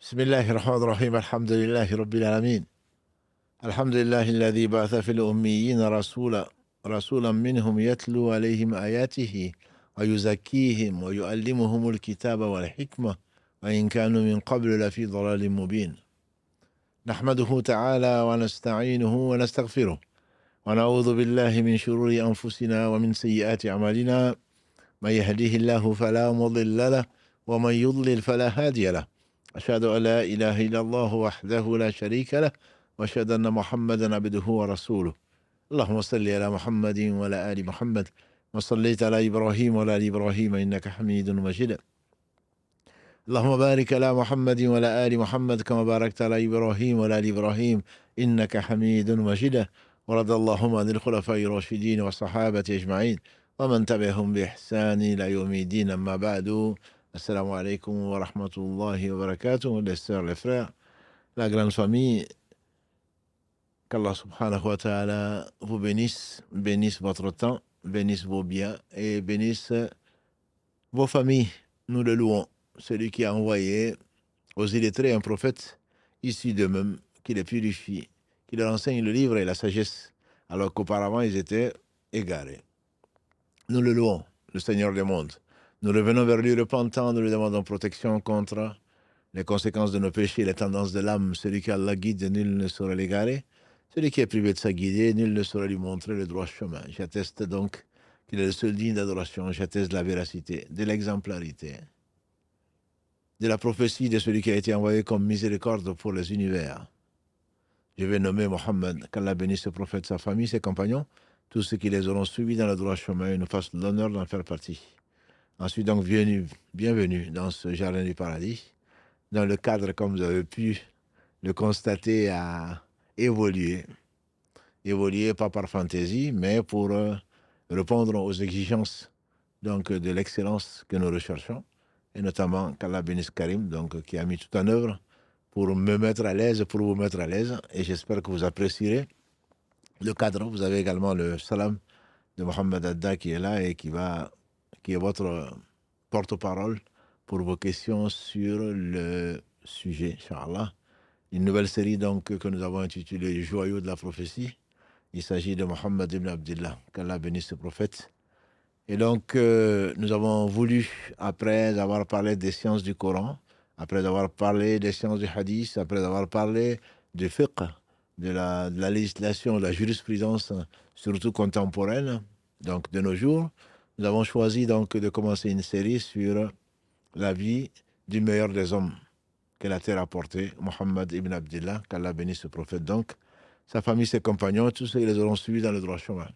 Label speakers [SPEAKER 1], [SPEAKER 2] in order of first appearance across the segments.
[SPEAKER 1] بسم الله الرحمن الرحيم الحمد لله رب العالمين الحمد لله الذي بعث في الأميين رسولا منهم يتلو عليهم آياته ويزكيهم ويعلمهم الكتاب والحكمة وإن كانوا من قبل لفي ضلال مبين نحمده تعالى ونستعينه ونستغفره ونعوذ بالله من شرور أنفسنا ومن سيئات أعمالنا من يهديه الله فلا مضل له ومن يضلل فلا هادي له أشهد أن لا إله إلا الله وحده لا شريك له وأشهد أن محمدا عبده ورسوله اللهم صل على محمد وعلى آل محمد وصليت على إبراهيم وعلى آل إبراهيم إنك حميد مجيد اللهم بارك على محمد وعلى آل محمد كما باركت على إبراهيم وعلى آل إبراهيم إنك حميد مجيد ورضى اللهم عن الخلفاء الراشدين والصحابة أجمعين ومن تبعهم بإحسان إلى يوم الدين أما بعد. Assalamu alaikum wa rahmatullahi wa barakatuh, les sœurs, les frères, la grande famille, qu'Allah subhanahu wa ta'ala vous bénisse, bénisse votre temps, bénisse vos biens et bénisse vos familles. Nous le louons, celui qui a envoyé aux illettrés un prophète issu d'eux-mêmes, qui les purifie, qui leur enseigne le livre et la sagesse, alors qu'auparavant ils étaient égarés. Nous le louons, le Seigneur des mondes. Nous revenons vers lui repentant, nous lui demandons protection contre les conséquences de nos péchés, les tendances de l'âme. Celui qui Allah guide, nul ne saurait l'égarer. Celui qui est privé de sa guidée, nul ne saurait lui montrer le droit chemin. J'atteste donc qu'il est le seul digne d'adoration. J'atteste de la véracité, de l'exemplarité, de la prophétie de celui qui a été envoyé comme miséricorde pour les univers. Je vais nommer Mohammed, qu'Allah bénisse ce prophète, sa famille, ses compagnons, tous ceux qui les auront suivis dans le droit chemin et nous fassent l'honneur d'en faire partie. Ensuite, donc, bienvenue dans ce jardin du paradis, dans le cadre, comme vous avez pu le constater, à évoluer. Évoluer pas par fantaisie, mais pour répondre aux exigences donc, de l'excellence que nous recherchons, et notamment qu'Allah bénisse Karim, donc, qui a mis tout en œuvre pour me mettre à l'aise, pour vous mettre à l'aise, et j'espère que vous apprécierez le cadre. Vous avez également le salam de Mohamed Adda qui est là et qui est votre porte-parole pour vos questions sur le sujet, Inch'Allah. Une nouvelle série donc que nous avons intitulée « Joyaux de la prophétie ». Il s'agit de Mohammed ibn Abdillah, qu'Allah bénisse ce prophète. Et donc, nous avons voulu, après avoir parlé des sciences du Coran, après avoir parlé des sciences du hadith, après avoir parlé du fiqh, de la législation, de la jurisprudence, surtout contemporaine, donc de nos jours, nous avons choisi donc de commencer une série sur la vie du meilleur des hommes que la terre a porté, Mohammed ibn Abdillah, qu'Allah bénisse ce prophète donc, sa famille, ses compagnons, tous ceux qui les auront suivis dans le droit chemin.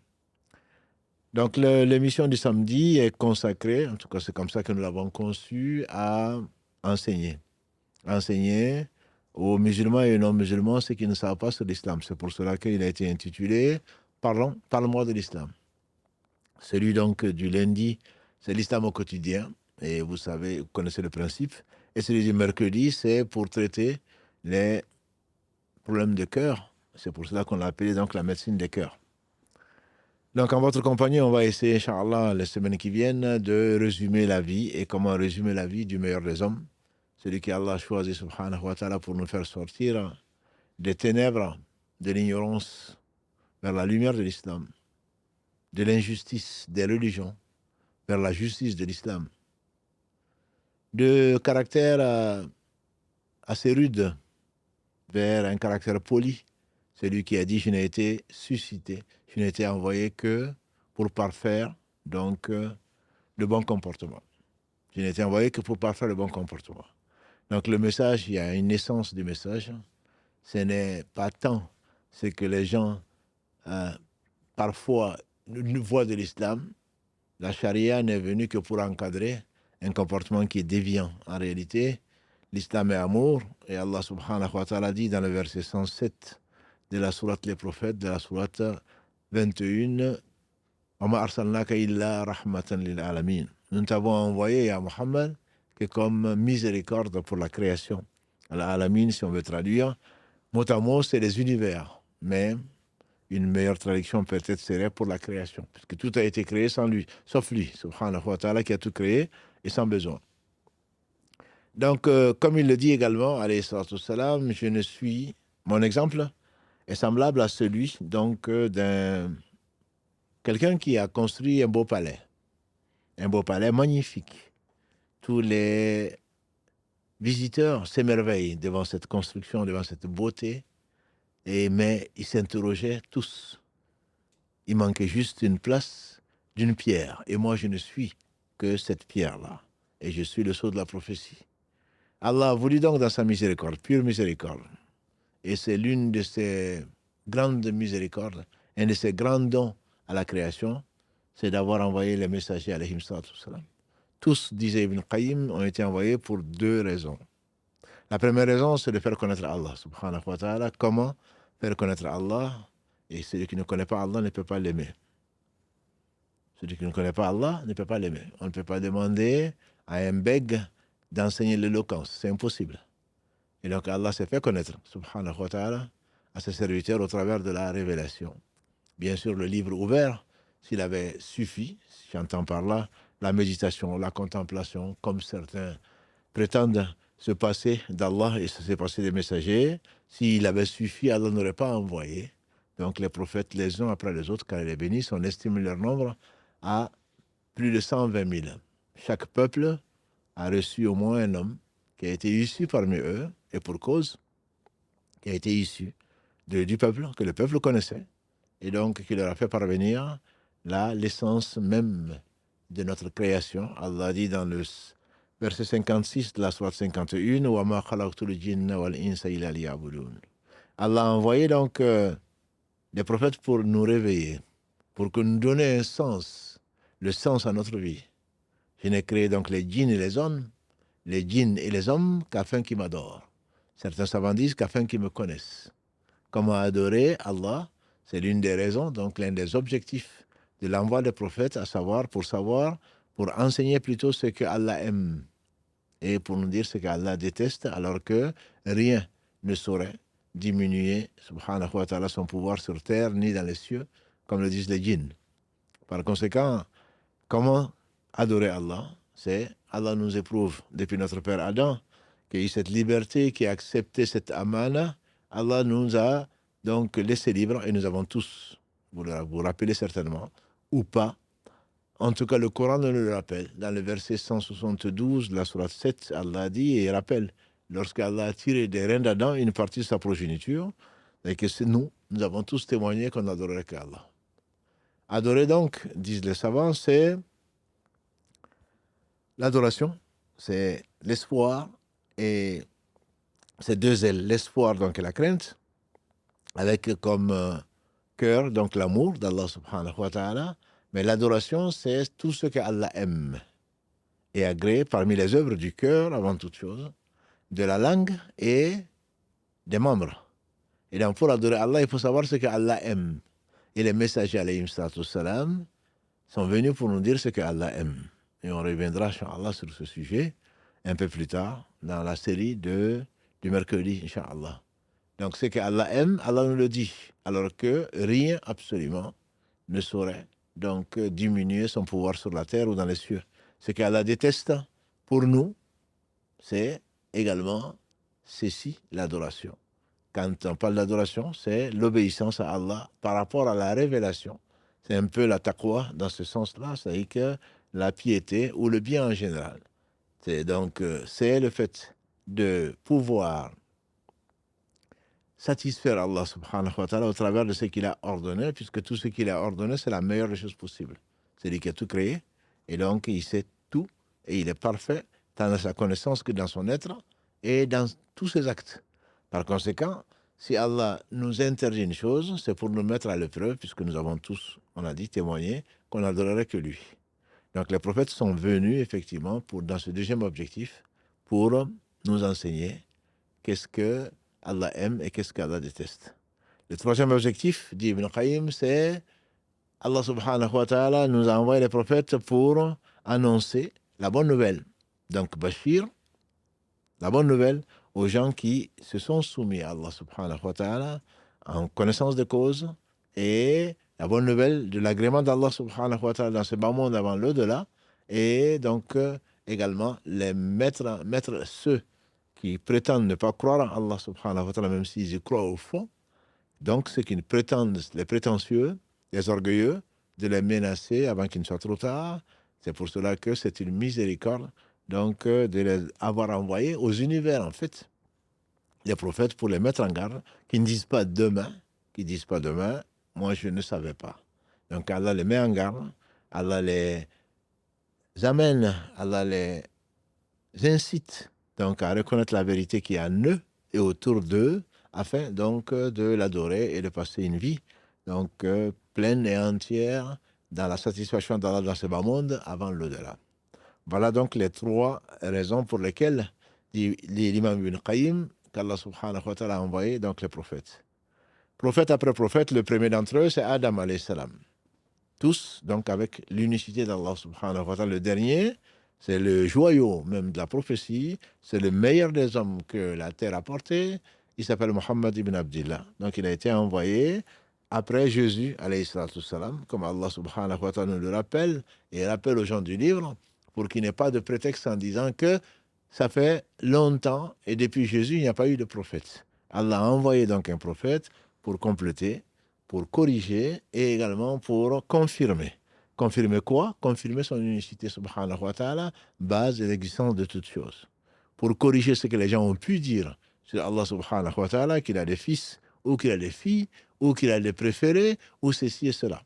[SPEAKER 1] Donc l'émission du samedi est consacrée, en tout cas c'est comme ça que nous l'avons conçue, à enseigner. Enseigner aux musulmans et aux non-musulmans ceux qui ne savent pas sur l'islam. C'est pour cela qu'il a été intitulé « Parle-moi de l'islam ». Celui donc du lundi, c'est l'islam au quotidien, et vous savez, vous connaissez le principe. Et celui du mercredi, c'est pour traiter les problèmes de cœur. C'est pour cela qu'on l'a appelé donc la médecine des cœurs. Donc en votre compagnie, on va essayer, Inch'Allah, les semaines qui viennent, de résumer la vie et comment résumer la vie du meilleur des hommes. Celui qu'Allah a choisi, subhanahu wa ta'ala, pour nous faire sortir des ténèbres, de l'ignorance, vers la lumière de l'islam, de l'injustice des religions vers la justice de l'islam, de caractère assez rude vers un caractère poli, celui qui a dit « je n'ai été suscité, je n'ai été envoyé que pour parfaire donc le bon comportement. Je n'ai été envoyé que pour parfaire le bon comportement. » Donc le message, il y a une essence du message, ce n'est pas tant ce que les gens parfois une voie de l'islam. La charia n'est venue que pour encadrer un comportement qui est déviant. En réalité, l'islam est amour, et Allah subhanahu wa ta'ala dit dans le verset 107 de la sourate Les Prophètes, de la sourate 21, « Wa ma arsalnaka illa rahmatan lil alamin » Nous t'avons envoyé à Muhammad que comme miséricorde pour la création. Al-alamin, si on veut traduire, mot à mot, c'est les univers, mais une meilleure traduction peut-être serait pour la création, puisque tout a été créé sans lui, sauf lui, subhanahu wa ta'ala, qui a tout créé et sans besoin. Donc, comme il le dit également, alayhi salatu wassalam, mon exemple est semblable à celui donc d'un quelqu'un qui a construit un beau palais magnifique. Tous les visiteurs s'émerveillent devant cette construction, devant cette beauté, mais ils s'interrogeaient tous. Il manquait juste une place d'une pierre, et moi je ne suis que cette pierre-là, et je suis le sceau de la prophétie. Allah a voulu donc dans sa miséricorde, pure miséricorde, et c'est l'une de ses grandes miséricordes, un de ses grands dons à la création, c'est d'avoir envoyé les messagers alayhim salatu wassalam. Tous, disait Ibn Qayyim, ont été envoyés pour deux raisons. La première raison, c'est de faire connaître Allah, subhanahu wa ta'ala. Comment faire connaître Allah? Et celui qui ne connaît pas Allah ne peut pas l'aimer. Celui qui ne connaît pas Allah ne peut pas l'aimer. On ne peut pas demander à un bègue d'enseigner l'éloquence. C'est impossible. Et donc Allah s'est fait connaître, subhanahu wa ta'ala, à ses serviteurs au travers de la révélation. Bien sûr, le livre ouvert, s'il avait suffi, j'entends par là la méditation, la contemplation, comme certains prétendent se passer d'Allah et se passer des messagers, s'il avait suffi, Allah n'aurait pas envoyé. Donc les prophètes, les uns après les autres, car les bénissent, on estime leur nombre à plus de 120 000. Chaque peuple a reçu au moins un homme qui a été issu parmi eux, et pour cause, qui a été issu du peuple, que le peuple connaissait, et donc qui leur a fait parvenir l'essence même de notre création. Allah dit dans le verset 56 de la sourate 51, wa ma khalaqtul jinna wal insa illa liya'budun. Allah a envoyé donc des prophètes pour nous réveiller, pour que nous donner un sens, le sens à notre vie. Je n'ai créé donc les djinns et les hommes qu'afin qu'ils m'adorent. Certains savants disent qu'afin qu'ils me connaissent. Comment adorer Allah? C'est l'une des raisons, donc l'un des objectifs de l'envoi des prophètes, à savoir, pour enseigner plutôt ce que Allah aime et pour nous dire ce qu'Allah déteste, alors que rien ne saurait diminuer, subhanahu wa ta'ala, son pouvoir sur terre ni dans les cieux, comme le disent les djinns. Par conséquent, comment adorer Allah? C'est Allah nous éprouve depuis notre père Adam, qui a eu cette liberté, qui a accepté cette amana. Allah nous a donc laissé libres et nous avons tous, vous vous rappelez certainement, ou pas. En tout cas, le Coran nous le rappelle. Dans le verset 172 de la sourate 7, Allah dit et rappelle, lorsqu'Allah a tiré des reins d'Adam une partie de sa progéniture, et que c'est nous avons tous témoigné qu'on n'adorerait qu'Allah. Adorer donc, disent les savants, c'est l'adoration, c'est l'espoir et ces deux ailes, l'espoir donc et la crainte, avec comme cœur donc l'amour d'Allah subhanahu wa ta'ala, mais l'adoration c'est tout ce que Allah aime et agrée parmi les œuvres du cœur avant toute chose, de la langue et des membres. Et donc pour adorer Allah, il faut savoir ce que Allah aime. Et les messagers alayhim salatu salam sont venus pour nous dire ce que Allah aime. Et on reviendra, Inch'Allah, sur ce sujet un peu plus tard dans la série du mercredi, Inch'Allah. Donc, ce que Allah aime, Allah nous le dit, alors que rien absolument ne saurait donc diminuer son pouvoir sur la terre ou dans les cieux. Ce qu'Allah déteste pour nous, c'est également ceci, l'adoration. Quand on parle d'adoration, c'est l'obéissance à Allah par rapport à la révélation. C'est un peu la taqwa dans ce sens-là, c'est-à-dire que la piété ou le bien en général. C'est le fait de pouvoir satisfaire Allah subhanahu wa ta'ala au travers de ce qu'il a ordonné, puisque tout ce qu'il a ordonné, c'est la meilleure des choses possibles. C'est lui qui a tout créé, et donc il sait tout, et il est parfait, tant dans sa connaissance que dans son être, et dans tous ses actes. Par conséquent, si Allah nous interdit une chose, c'est pour nous mettre à l'épreuve, puisque nous avons tous, on a dit, témoigné qu'on n'adorerait que lui. Donc les prophètes sont venus, effectivement, dans ce deuxième objectif, pour nous enseigner qu'est-ce que Allah aime et qu'est-ce qu'Allah déteste. Le troisième objectif, dit Ibn Qayyim, c'est Allah subhanahu wa ta'ala nous a envoyé les prophètes pour annoncer la bonne nouvelle. Donc Bashir, la bonne nouvelle aux gens qui se sont soumis à Allah subhanahu wa ta'ala en connaissance de cause, et la bonne nouvelle de l'agrément d'Allah subhanahu wa ta'ala dans ce bas monde avant l'au-delà, et donc également les mettre ceux qui prétendent ne pas croire en Allah subhanahu wa ta'ala, même s'ils y croient au fond, donc ceux qui prétendent, les prétentieux, les orgueilleux, de les menacer avant qu'il ne soit trop tard. C'est pour cela que c'est une miséricorde, donc, de les avoir envoyés aux univers, en fait, les prophètes, pour les mettre en garde, qui ne disent pas demain, moi je ne savais pas. Donc Allah les met en garde, Allah les amène, Allah les incite donc à reconnaître la vérité qui est en eux et autour d'eux, afin donc de l'adorer et de passer une vie donc pleine et entière dans la satisfaction d'Allah dans ce bas monde avant l'au-delà. Voilà donc les trois raisons pour lesquelles dit l'imam Ibn Qayyim qu'Allah subhanahu wa ta'ala a envoyé donc les prophètes. Prophète après prophète, le premier d'entre eux c'est Adam alayhi salam. Tous donc avec l'unicité d'Allah subhanahu wa ta'ala. Le dernier, c'est le joyau même de la prophétie, c'est le meilleur des hommes que la terre a porté. Il s'appelle Muhammad ibn Abdillah. Donc il a été envoyé après Jésus, alayhi salatu salam, comme Allah subhanahu wa ta'ala nous le rappelle, et rappelle aux gens du livre, pour qu'il n'y ait pas de prétexte en disant que ça fait longtemps, et depuis Jésus, il n'y a pas eu de prophète. Allah a envoyé donc un prophète pour compléter, pour corriger, et également pour confirmer. Confirmer quoi? Confirmer son unicité subhanahu wa ta'ala, base de l'existence de toutes choses. Pour corriger ce que les gens ont pu dire sur Allah subhanahu wa ta'ala, qu'il a des fils, ou qu'il a des filles, ou qu'il a des préférés, ou ceci et cela.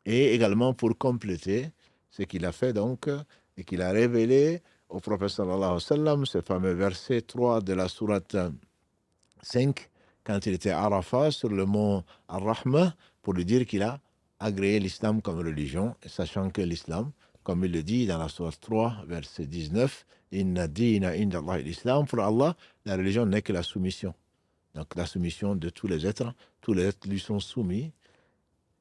[SPEAKER 1] Et également pour compléter ce qu'il a fait donc, et qu'il a révélé au prophète sallallahu alayhi wa sallam, ce fameux verset 3 de la sourate 5, quand il était à Arafat, sur le mont Ar-Rahma, pour lui dire qu'il a agréé l'islam comme religion, sachant que l'islam, comme il le dit dans la sourate 3, verset 19, « Inna dina inda Allah l'islam » pour Allah, la religion n'est que la soumission. Donc la soumission de tous les êtres lui sont soumis,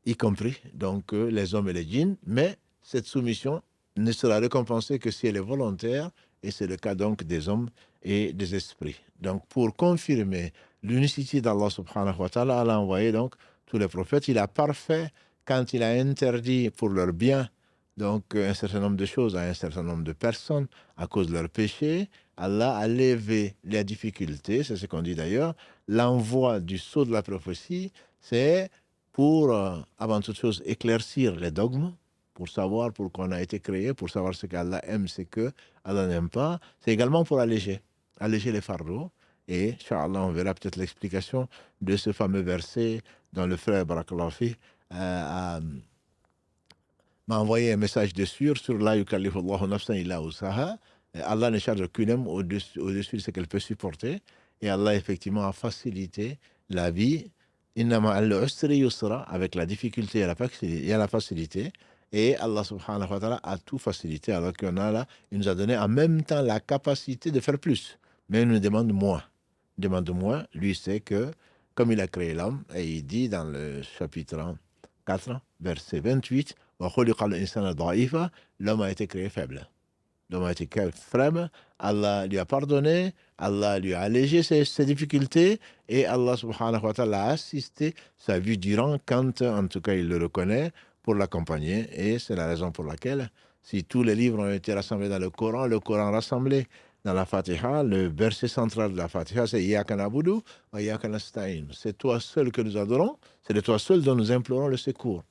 [SPEAKER 1] y compris donc les hommes et les djinns, mais cette soumission ne sera récompensée que si elle est volontaire, et c'est le cas donc des hommes et des esprits. Donc pour confirmer l'unicité d'Allah subhanahu wa ta'ala, Allah a envoyé donc tous les prophètes. Il a parfait quand il a interdit pour leur bien donc un certain nombre de choses à un certain nombre de personnes à cause de leurs péchés. Allah a levé les difficultés, c'est ce qu'on dit d'ailleurs. L'envoi du sceau de la prophétie, c'est pour, avant toute chose, éclaircir les dogmes, pour savoir pourquoi on a été créé, pour savoir ce qu'Allah aime, ce que Allah n'aime pas. C'est également pour alléger les fardeaux. Et, Inch'Allah, on verra peut-être l'explication de ce fameux verset dont le frère Barakallahu fi m'a envoyé un message dessus, sur la yukallifu Allahu nafsan illa wusaha. Allah ne charge aucune âme au-dessus de ce qu'elle peut supporter. Et Allah, effectivement, a facilité la vie. Innama al-usri yusra, avec la difficulté et la facilité. Et Allah subhanahu wa ta'ala a tout facilité, alors qu'on a là, il nous a donné en même temps la capacité de faire plus. Mais il nous demande moins. Lui sait que, comme il a créé l'homme, et il dit dans le chapitre 4, verset 28, l'homme a été créé faible. L'homme a été créé faible, Allah lui a pardonné, Allah lui a allégé ses difficultés, et Allah subhanahu wa ta'ala a assisté sa vie durant, quand en tout cas il le reconnaît, pour l'accompagner. Et c'est la raison pour laquelle, si tous les livres ont été rassemblés dans le Coran rassemblé dans la Fatiha, le verset central de la Fatiha, c'est Iyyaka na'budu wa iyyaka nasta'in. C'est toi seul que nous adorons, c'est de toi seul dont nous implorons le secours.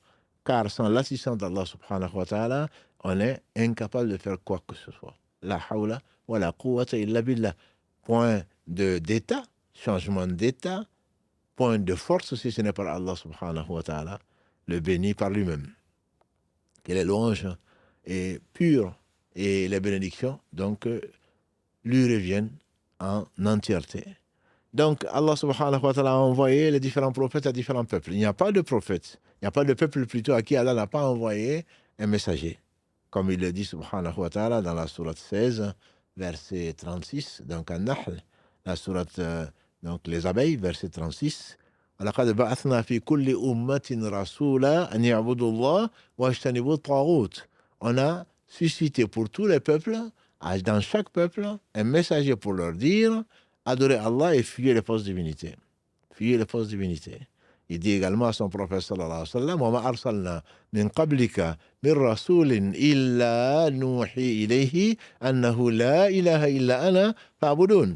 [SPEAKER 1] Car sans l'assistance d'Allah subhanahu wa ta'ala, on est incapable de faire quoi que ce soit. La hawla wa la quwwata illa billah. Point d'état, changement d'état, point de force si ce n'est par Allah subhanahu wa ta'ala, le béni par lui-même. Que les louanges et pures et les bénédictions donc lui reviennent en entièreté. Donc Allah subhanahu wa ta'ala a envoyé les différents prophètes à différents peuples. Il n'y a pas de prophète, il n'y a pas de peuple plutôt à qui Allah n'a pas envoyé un messager. Comme il le dit subhanahu wa ta'ala dans la sourate 16, verset 36, donc An-Nahl, la sourate donc les abeilles, verset 36. وَلَقَدْ بَعَثْنَا فِي كُلِّ أُمَّةٍ رَسُولًا أَنْ يَعْبُدُوا اللَّهَ وَيَجْتَنِبُوا الطَّاغُوتَ. On a suscité pour tous les peuples, dans chaque peuple, un messager pour leur dire: adorez Allah et fuyez les fausses divinités. Fuyez les fausses divinités. Il dit également à son prophète sallallahu alayhi wa sallam, وَمَا أَرْسَلْنَا مِنْ قَبْلِكَ مِنْ رَسُولٍ إِلَّا نُوحِي إِلَيْهِ أَنَّهُ لَا إِلَهَ إِلَّا أَنَا فَاعْبُدُونِ.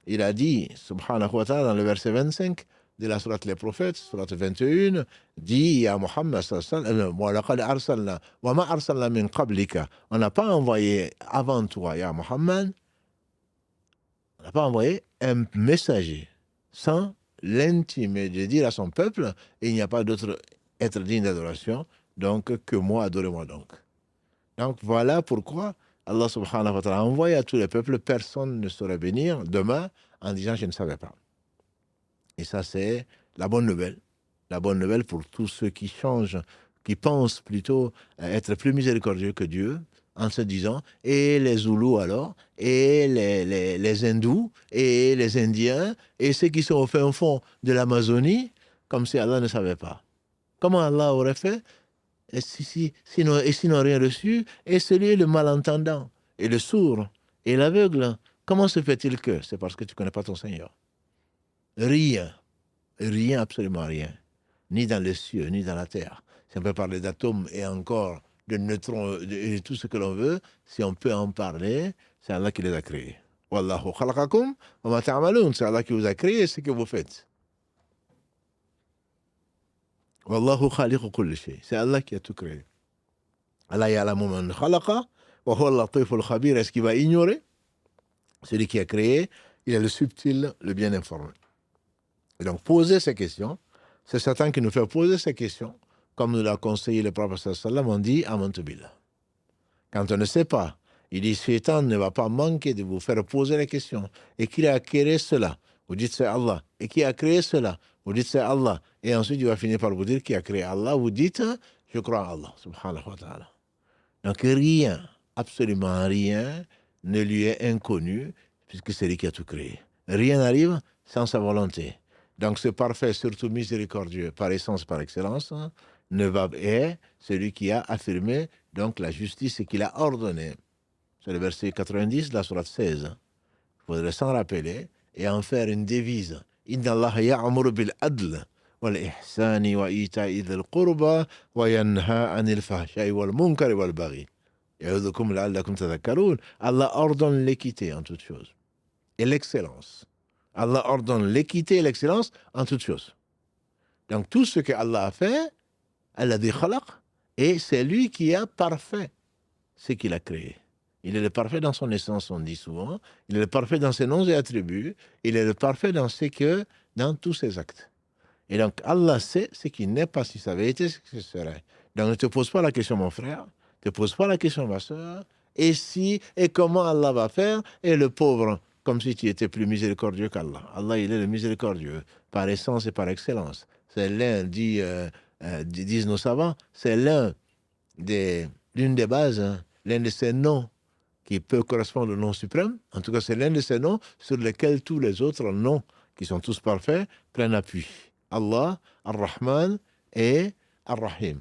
[SPEAKER 1] Il a dit, subhanahu wa ta'ala, dans le verset 25 de la sourate Les Prophètes, sourate 21, dit à Muhammad sallallahu alayhi wa sallam, وَمَا أَرْسَلْنَا مِنْ قَبْلِكَ. On n'a pas envoyé avant toi, ya Muhammad, on n'a pas envoyé un messager sans l'intimer de dire à son peuple, il n'y a pas d'autre être digne d'adoration donc que moi, adorez-moi donc. Donc voilà pourquoi Allah subhanahu wa ta'ala a envoyé à tous les peuples, personne ne saurait venir demain en disant je ne savais pas. Et ça c'est la bonne nouvelle. La bonne nouvelle pour tous ceux qui changent, qui pensent plutôt être plus miséricordieux que Dieu, en se disant, et les Zoulous alors, et les Hindous, et les Indiens, et ceux qui sont au fin fond de l'Amazonie, comme si Allah ne savait pas. Comment Allah aurait fait sinon rien reçu, et celui le malentendant, et le sourd, et l'aveugle. Comment se fait-il que? C'est parce que tu ne connais pas ton Seigneur. Rien, absolument rien, ni dans les cieux, ni dans la terre. Si on peut parler d'atomes et encore de neutrons et tout ce que l'on veut, si on peut en parler, c'est Allah qui les a créés. Wallahu khalaqakum wa ma ta'malun, c'est Allah qui vous a créé ce que vous faites. Wallahu khaliqu kulli shay, c'est Allah qui a tout créé. Allah ya'lamu man khalaqa wa huwa al-latiful khabir. Est-ce qu'il va ignorer? Celui qui a créé, il est le subtil, le bien informé. Et donc poser ces questions, c'est Satan qui nous fait poser ces questions, comme nous l'a conseillé le prophète sallallahu alayhi wa sallam, on dit amantu billah. Quand on ne sait pas, il dit Satan ne va pas manquer de vous faire poser les questions. Et qui a créé cela? Vous dites c'est Allah. Et qui a créé cela? Vous dites c'est Allah. Et ensuite il va finir par vous dire qui a créé Allah. Vous dites je crois à Allah subhanahu wa ta'ala. Donc rien, absolument rien ne lui est inconnu puisque c'est lui qui a tout créé. Rien n'arrive sans sa volonté. Donc ce parfait, surtout miséricordieux, par essence, par excellence, est celui qui a affirmé donc la justice et qui l'a ordonné. C'est le verset 90 de la sourate 16. Il faudrait s'en rappeler et en faire une devise. Inna Allah ya'muru bil adl wal ihsani wa ita'i dhil qurba wa yanha anil fahsha'i wal munkari wal baghi. Ya'udhukum la'allakum tadhakkarun. Allah ordonne l'équité en toutes choses et l'excellence. Allah ordonne l'équité et l'excellence en toutes choses. Donc tout ce que Allah a fait, Allah dit khalaq, et c'est lui qui a parfait ce qu'il a créé. Il est le parfait dans son essence, on dit souvent. Il est le parfait dans ses noms et attributs. Il est le parfait dans tous ses actes. Et donc Allah sait ce qui n'est pas, si ça avait été ce que ce serait. Donc ne te pose pas la question, mon frère. Ne te pose pas la question, ma soeur. Et si, et comment Allah va faire? Et le pauvre, comme si tu étais plus miséricordieux qu'Allah. Allah, il est le miséricordieux, par essence et par excellence. C'est l'un, disent nos savants, c'est l'une des bases, l'un de ces noms qui peut correspondre au nom suprême. En tout cas, c'est l'un de ces noms sur lesquels tous les autres noms, qui sont tous parfaits, prennent appui. Allah, Ar-Rahman et Ar-Rahim.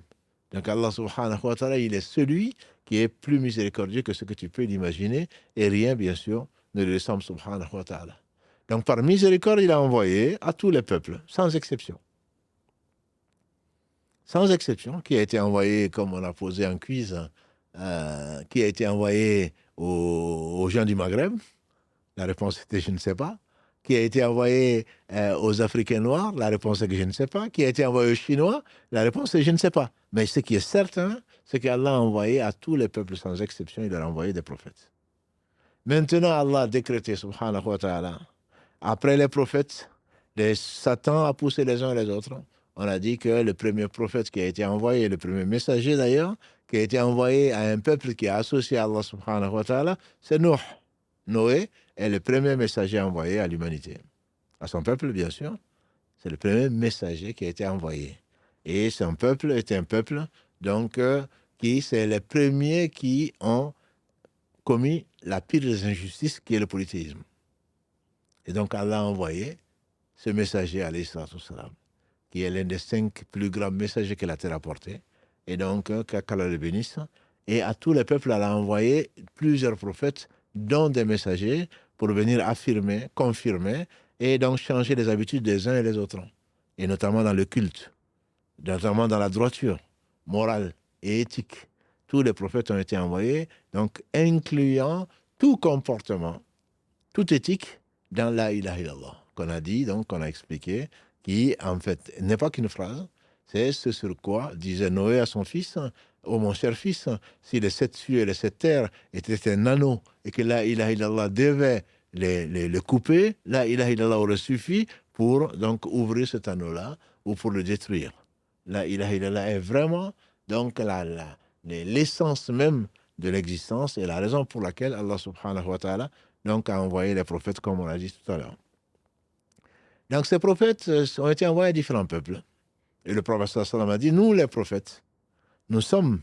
[SPEAKER 1] Donc Allah subhanahu wa ta'ala, il est celui qui est plus miséricordieux que ce que tu peux l'imaginer, et rien, bien sûr, ne lui ressemble subhanahu wa ta'ala. Donc par miséricorde, il a envoyé à tous les peuples, sans exception. Sans exception, qui a été envoyé, comme on a posé en quiz, qui a été envoyé aux gens du Maghreb. La réponse était je ne sais pas. Qui a été envoyé aux Africains noirs. La réponse est que je ne sais pas. Qui a été envoyé aux Chinois. La réponse est je ne sais pas. Mais ce qui est certain, c'est qu'Allah a envoyé à tous les peuples sans exception, il leur a envoyé des prophètes. Maintenant, Allah a décrété, subhanahu wa ta'ala, après les prophètes, Satan a poussé les uns et les autres. On a dit que le premier prophète qui a été envoyé, le premier messager d'ailleurs, qui a été envoyé à un peuple qui est associé à Allah subhanahu wa ta'ala, c'est Noé. Noé est le premier messager envoyé à l'humanité. À son peuple, bien sûr. C'est le premier messager qui a été envoyé. Et son peuple est un peuple, donc, c'est les premiers qui ont commis la pire des injustices, qui est le polythéisme. Et donc, Allah a envoyé ce messager, alayhi salatu wassalam, qui est l'un des 5 plus grands messagers que la terre a portés. Et donc, qu'Allah le bénisse. Et à tous les peuples, Allah a envoyé plusieurs prophètes, dont des messagers, pour venir affirmer, confirmer, et donc changer les habitudes des uns et des autres. et notamment dans le culte, notamment dans la droiture morale et éthique. Tous les prophètes ont été envoyés, donc incluant tout comportement, toute éthique dans la ilaha illallah, qu'on a dit, donc qu'on a expliqué, qui en fait n'est pas qu'une phrase, c'est ce sur quoi disait Noé à son fils: oh mon cher fils, si les 7 cieux et les 7 terres étaient un anneau et que la ilaha illallah devait les couper, la ilaha illallah aurait suffi pour donc ouvrir cet anneau-là ou pour le détruire. La ilaha illallah est vraiment donc l'essence même de l'existence et la raison pour laquelle Allah subhanahu wa ta'ala donc a envoyé les prophètes, comme on l'a dit tout à l'heure. Donc ces prophètes ont été envoyés à différents peuples. Et le prophète sallallahu a dit: nous les prophètes, nous sommes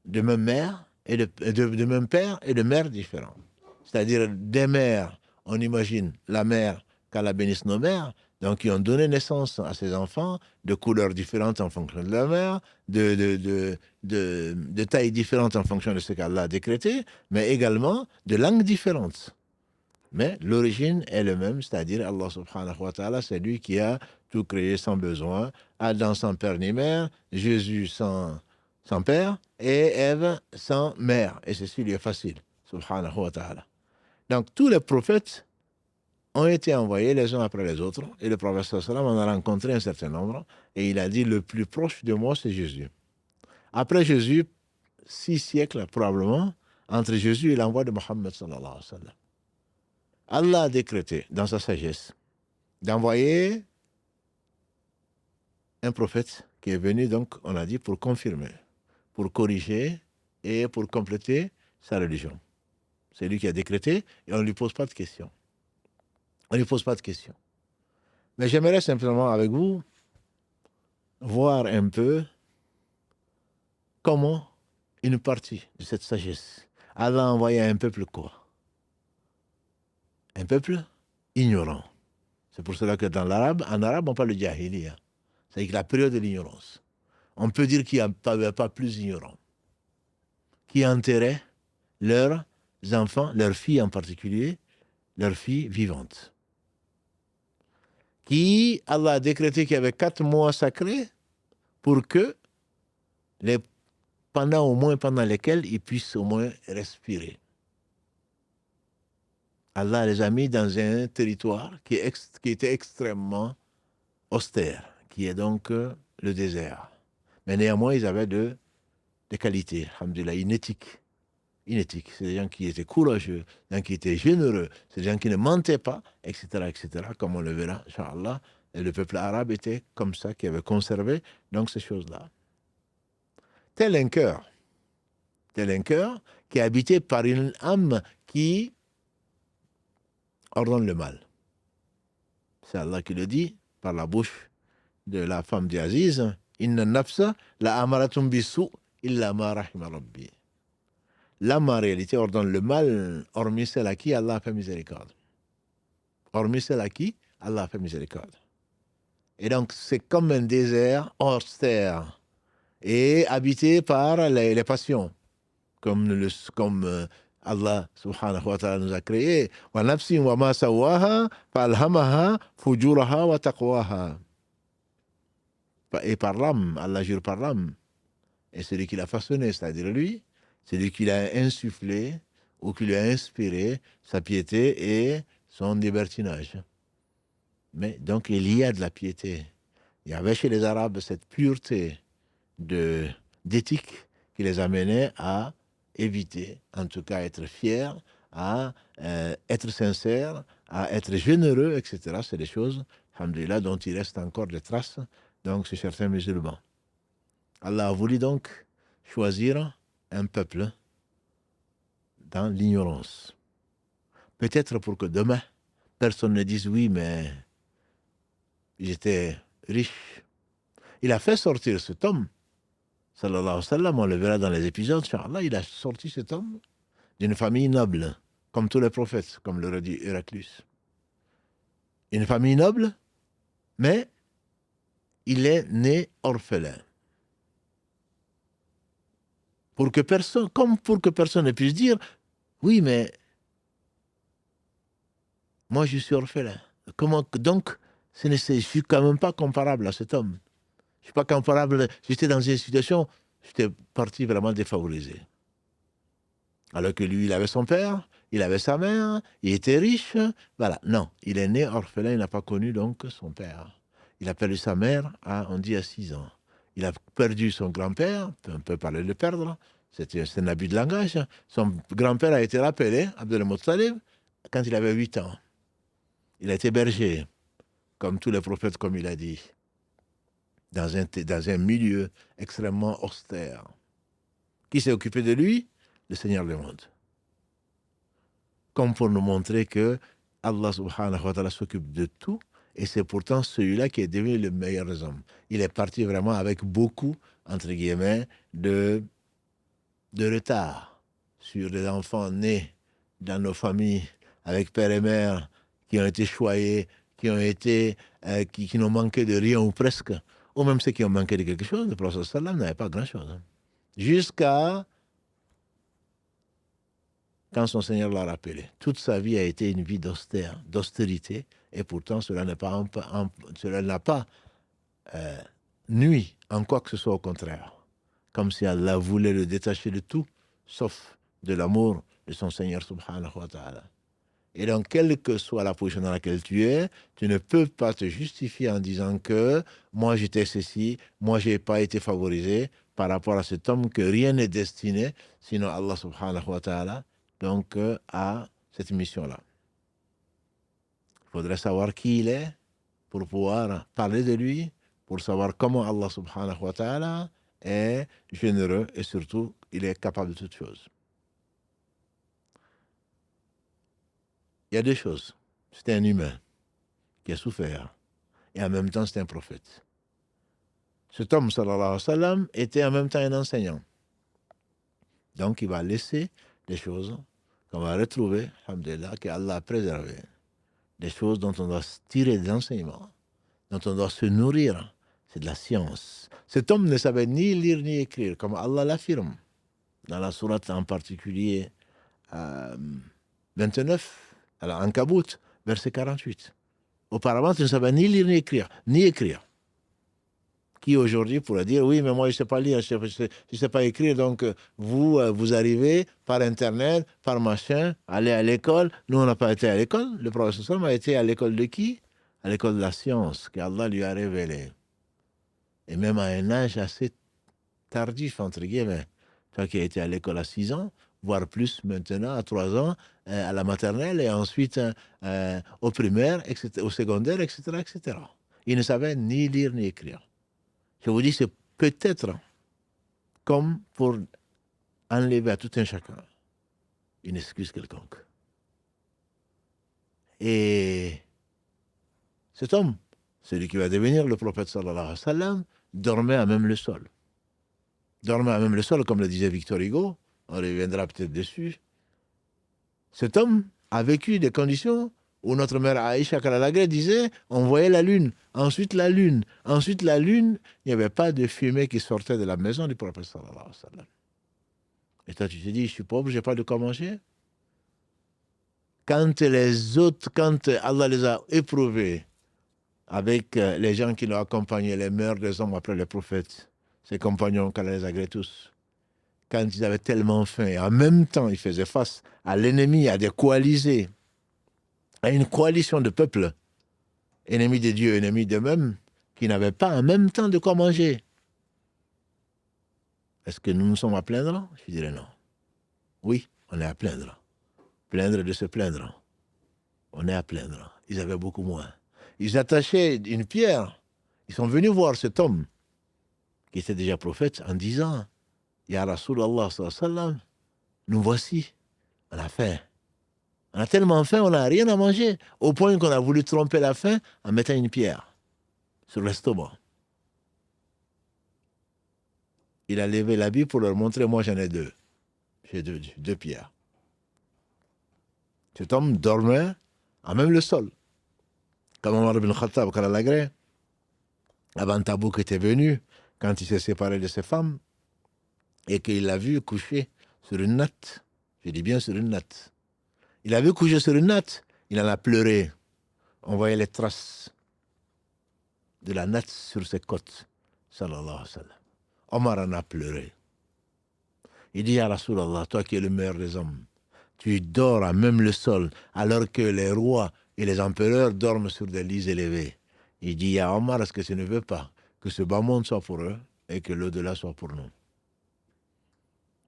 [SPEAKER 1] de même mère et de même père et de mère différents. C'est-à-dire des mères, on imagine la mère qu'Allah bénisse nos mères, donc qui ont donné naissance à ces enfants de couleurs différentes en fonction de la mère, de tailles différentes en fonction de ce qu'Allah a décrété, mais également de langues différentes. Mais l'origine est le même, c'est-à-dire Allah subhanahu wa ta'ala, c'est lui qui a tout créé sans besoin. Adam sans père ni mère, Jésus sans père, et Ève sans mère. Et ceci lui est facile, subhanahu wa ta'ala. Donc tous les prophètes ont été envoyés les uns après les autres, et le prophète sallallahu en a rencontré un certain nombre, et il a dit: le plus proche de moi, c'est Jésus. Après Jésus, 6 siècles probablement, entre Jésus et l'envoi de Mohammed sallallahu alayhi wa sallam. Allah a décrété, dans sa sagesse, d'envoyer un prophète qui est venu, donc, on a dit, pour confirmer, pour corriger et pour compléter sa religion. C'est lui qui a décrété et on ne lui pose pas de questions. On ne lui pose pas de questions. Mais j'aimerais simplement, avec vous, voir un peu comment une partie de cette sagesse, Allah a envoyé un peuple quoi? Un peuple ignorant. C'est pour cela que en arabe, on parle de jahiliya. C'est-à-dire la période de l'ignorance. On peut dire qu'il n'y avait pas plus ignorant, qui enterraient leurs enfants, leurs filles en particulier, leurs filles vivantes. Qui, Allah a décrété qu'il y avait 4 mois sacrés pour que, pendant lesquels ils puissent au moins respirer. Allah les a mis dans un territoire qui était extrêmement austère, qui est donc le désert. Mais néanmoins, ils avaient des qualités, alhamdoulilah, inéthiques. C'est des gens qui étaient courageux, des gens qui étaient généreux, c'est des gens qui ne mentaient pas, etc., comme on le verra, Inch'Allah. Et le peuple arabe était comme ça, qui avait conservé donc ces choses-là. Tel un cœur qui est habité par une âme qui ordonne le mal. C'est Allah qui le dit par la bouche de la femme d'Aziz: Inna nafsa la amaratum bisu illa ma rahima rabbi. L'âme en réalité ordonne le mal, hormis celle à qui Allah a fait miséricorde. Hormis celle à qui Allah a fait miséricorde. Et donc c'est comme un désert austère et habité par les passions, comme Allah subhanahu wa ta'ala nous a créé. Wa nafsin wa ma sawaha fa alhamaha fujuraha wa taqwaha. Et par l'âme, Allah jure par l'âme. Et celui qui l'a façonné, c'est-à-dire lui, celui qui l'a insufflé ou qui lui a inspiré sa piété et son libertinage. Mais donc il y a de la piété. Il y avait chez les Arabes cette pureté d'éthique qui les amenait à éviter, en tout cas à être fiers, à être sincères, à être généreux, etc. C'est des choses, alhamdoulilah, dont il reste encore des traces donc chez certains musulmans. Allah a voulu donc choisir un peuple dans l'ignorance. Peut-être pour que demain, personne ne dise: oui, mais j'étais riche. Il a fait sortir cet homme, sallallahu alayhi wa sallam, on le verra dans les épisodes, Inch'Allah, il a sorti cet homme d'une famille noble, comme tous les prophètes, comme l'aurait dit Héraclius. Une famille noble, mais il est né orphelin. Pour que personne ne puisse dire: oui, mais moi je suis orphelin. Comment donc Je ne suis quand même pas comparable à cet homme. Je ne suis pas comparable. J'étais dans une situation, j'étais parti vraiment défavorisé. Alors que lui, il avait son père, il avait sa mère, il était riche. Voilà. Non, il est né orphelin, il n'a pas connu donc son père. Il a perdu sa mère, on dit, à 6 ans. Il a perdu son grand-père, on peut parler de perdre, c'est un abus de langage. Son grand-père a été rappelé, Abdel Muttalib, quand il avait 8 ans. Il a été berger, comme tous les prophètes, comme il a dit, dans un milieu extrêmement austère. Qui s'est occupé de lui? Le Seigneur du monde. Comme pour nous montrer que Allah subhanahu wa ta'ala s'occupe de tout, et c'est pourtant celui-là qui est devenu le meilleur des hommes. Il est parti vraiment avec beaucoup, entre guillemets, de retard sur des enfants nés dans nos familles, avec père et mère, qui ont été choyés, qui n'ont manqué de rien ou presque, ou même ceux qui ont manqué de quelque chose. Le prophète sallam n'avait pas grand-chose. Jusqu'à quand son Seigneur l'a rappelé. Toute sa vie a été une vie d'austérité, et pourtant cela n'a pas nuit en quoi que ce soit, au contraire. Comme si Allah voulait le détacher de tout, sauf de l'amour de son Seigneur subhanahu wa ta'ala. Et donc, quelle que soit la position dans laquelle tu es, tu ne peux pas te justifier en disant que moi j'étais ceci, moi j'ai pas été favorisé par rapport à cet homme, que rien n'est destiné, sinon Allah subhanahu wa ta'ala, donc à cette mission-là. Il faudrait savoir qui il est pour pouvoir parler de lui, pour savoir comment Allah subhanahu wa ta'ala est généreux et surtout, il est capable de toutes choses. Il y a deux choses. C'est un humain qui a souffert et en même temps c'est un prophète. Cet homme, sallallahu alayhi wa sallam, était en même temps un enseignant. Donc il va laisser des choses qu'on va retrouver, alhamdulillah, qu'Allah a préservées. Des choses dont on doit tirer des enseignements, dont on doit se nourrir. C'est de la science. Cet homme ne savait ni lire ni écrire, comme Allah l'affirme, dans la sourate en particulier 29, alors Ankabut, verset 48. Auparavant, tu ne savais ni lire ni écrire. Qui aujourd'hui pourrait dire, oui, mais moi je ne sais pas lire, je ne sais pas écrire, donc vous arrivez par Internet, par machin, aller à l'école. Nous, on n'a pas été à l'école. Le prophète sallam a été à l'école de qui? À l'école de la science, qu'Allah lui a révélée. Et même à un âge assez tardif, entre guillemets. Toi qui as été à l'école à 6 ans, voire plus maintenant, à 3 ans, à la maternelle, et ensuite au primaire, etc., au secondaire, etc., etc. Il ne savait ni lire ni écrire. Je vous dis, c'est peut-être comme pour enlever à tout un chacun une excuse quelconque. Et cet homme, celui qui va devenir le prophète sallallahu alayhi wa sallam, dormait à même le sol. Dormait à même le sol, comme le disait Victor Hugo, on reviendra peut-être dessus. Cet homme a vécu des conditions où notre mère Aïcha Kalalagré disait, on voyait la lune, ensuite la lune, ensuite la lune, il n'y avait pas de fumée qui sortait de la maison du prophète sallallahu alayhi wa sallam. Et toi tu te dis, je suis pauvre, je n'ai pas de quoi manger. Quand Allah les a éprouvés avec les gens qui l'ont accompagné, les meilleurs des hommes après les prophètes, ses compagnons qu'Allah les agrée tous, quand ils avaient tellement faim, et en même temps ils faisaient face à l'ennemi, à des coalisés, à une coalition de peuples, ennemis de Dieu, ennemis d'eux-mêmes, qui n'avaient pas en même temps de quoi manger. Est-ce que nous sommes à plaindre? Je dirais non. Oui, on est à plaindre. Plaindre de se plaindre. On est à plaindre. Ils avaient beaucoup moins. Ils attachaient une pierre. Ils sont venus voir cet homme, qui était déjà prophète, en disant, Ya Rasulallah sallallahu alayhi wa sallam, nous voici, on a faim. On a tellement faim, on n'a rien à manger, au point qu'on a voulu tromper la faim en mettant une pierre sur l'estomac. Il a levé l'habit pour leur montrer, moi j'en ai deux. J'ai deux pierres. Cet homme dormait à même le sol. Comme Omar ibn Khattab, Kalalagré, avant Tabouk était venu, quand il s'est séparé de ses femmes, et qu'il l'a vu coucher sur une natte. Je dis bien sur une natte. Il a vu coucher sur une natte, il en a pleuré. On voyait les traces de la natte sur ses côtes. Sallallahu alayhi wa sallam. Omar en a pleuré. Il dit, Ya Rasulallah, toi qui es le meilleur des hommes, tu dors à même le sol, alors que les rois et les empereurs dorment sur des lits élevés. Il dit, Ya Omar, est-ce que tu ne veux pas que ce bas monde soit pour eux et que l'au-delà soit pour nous?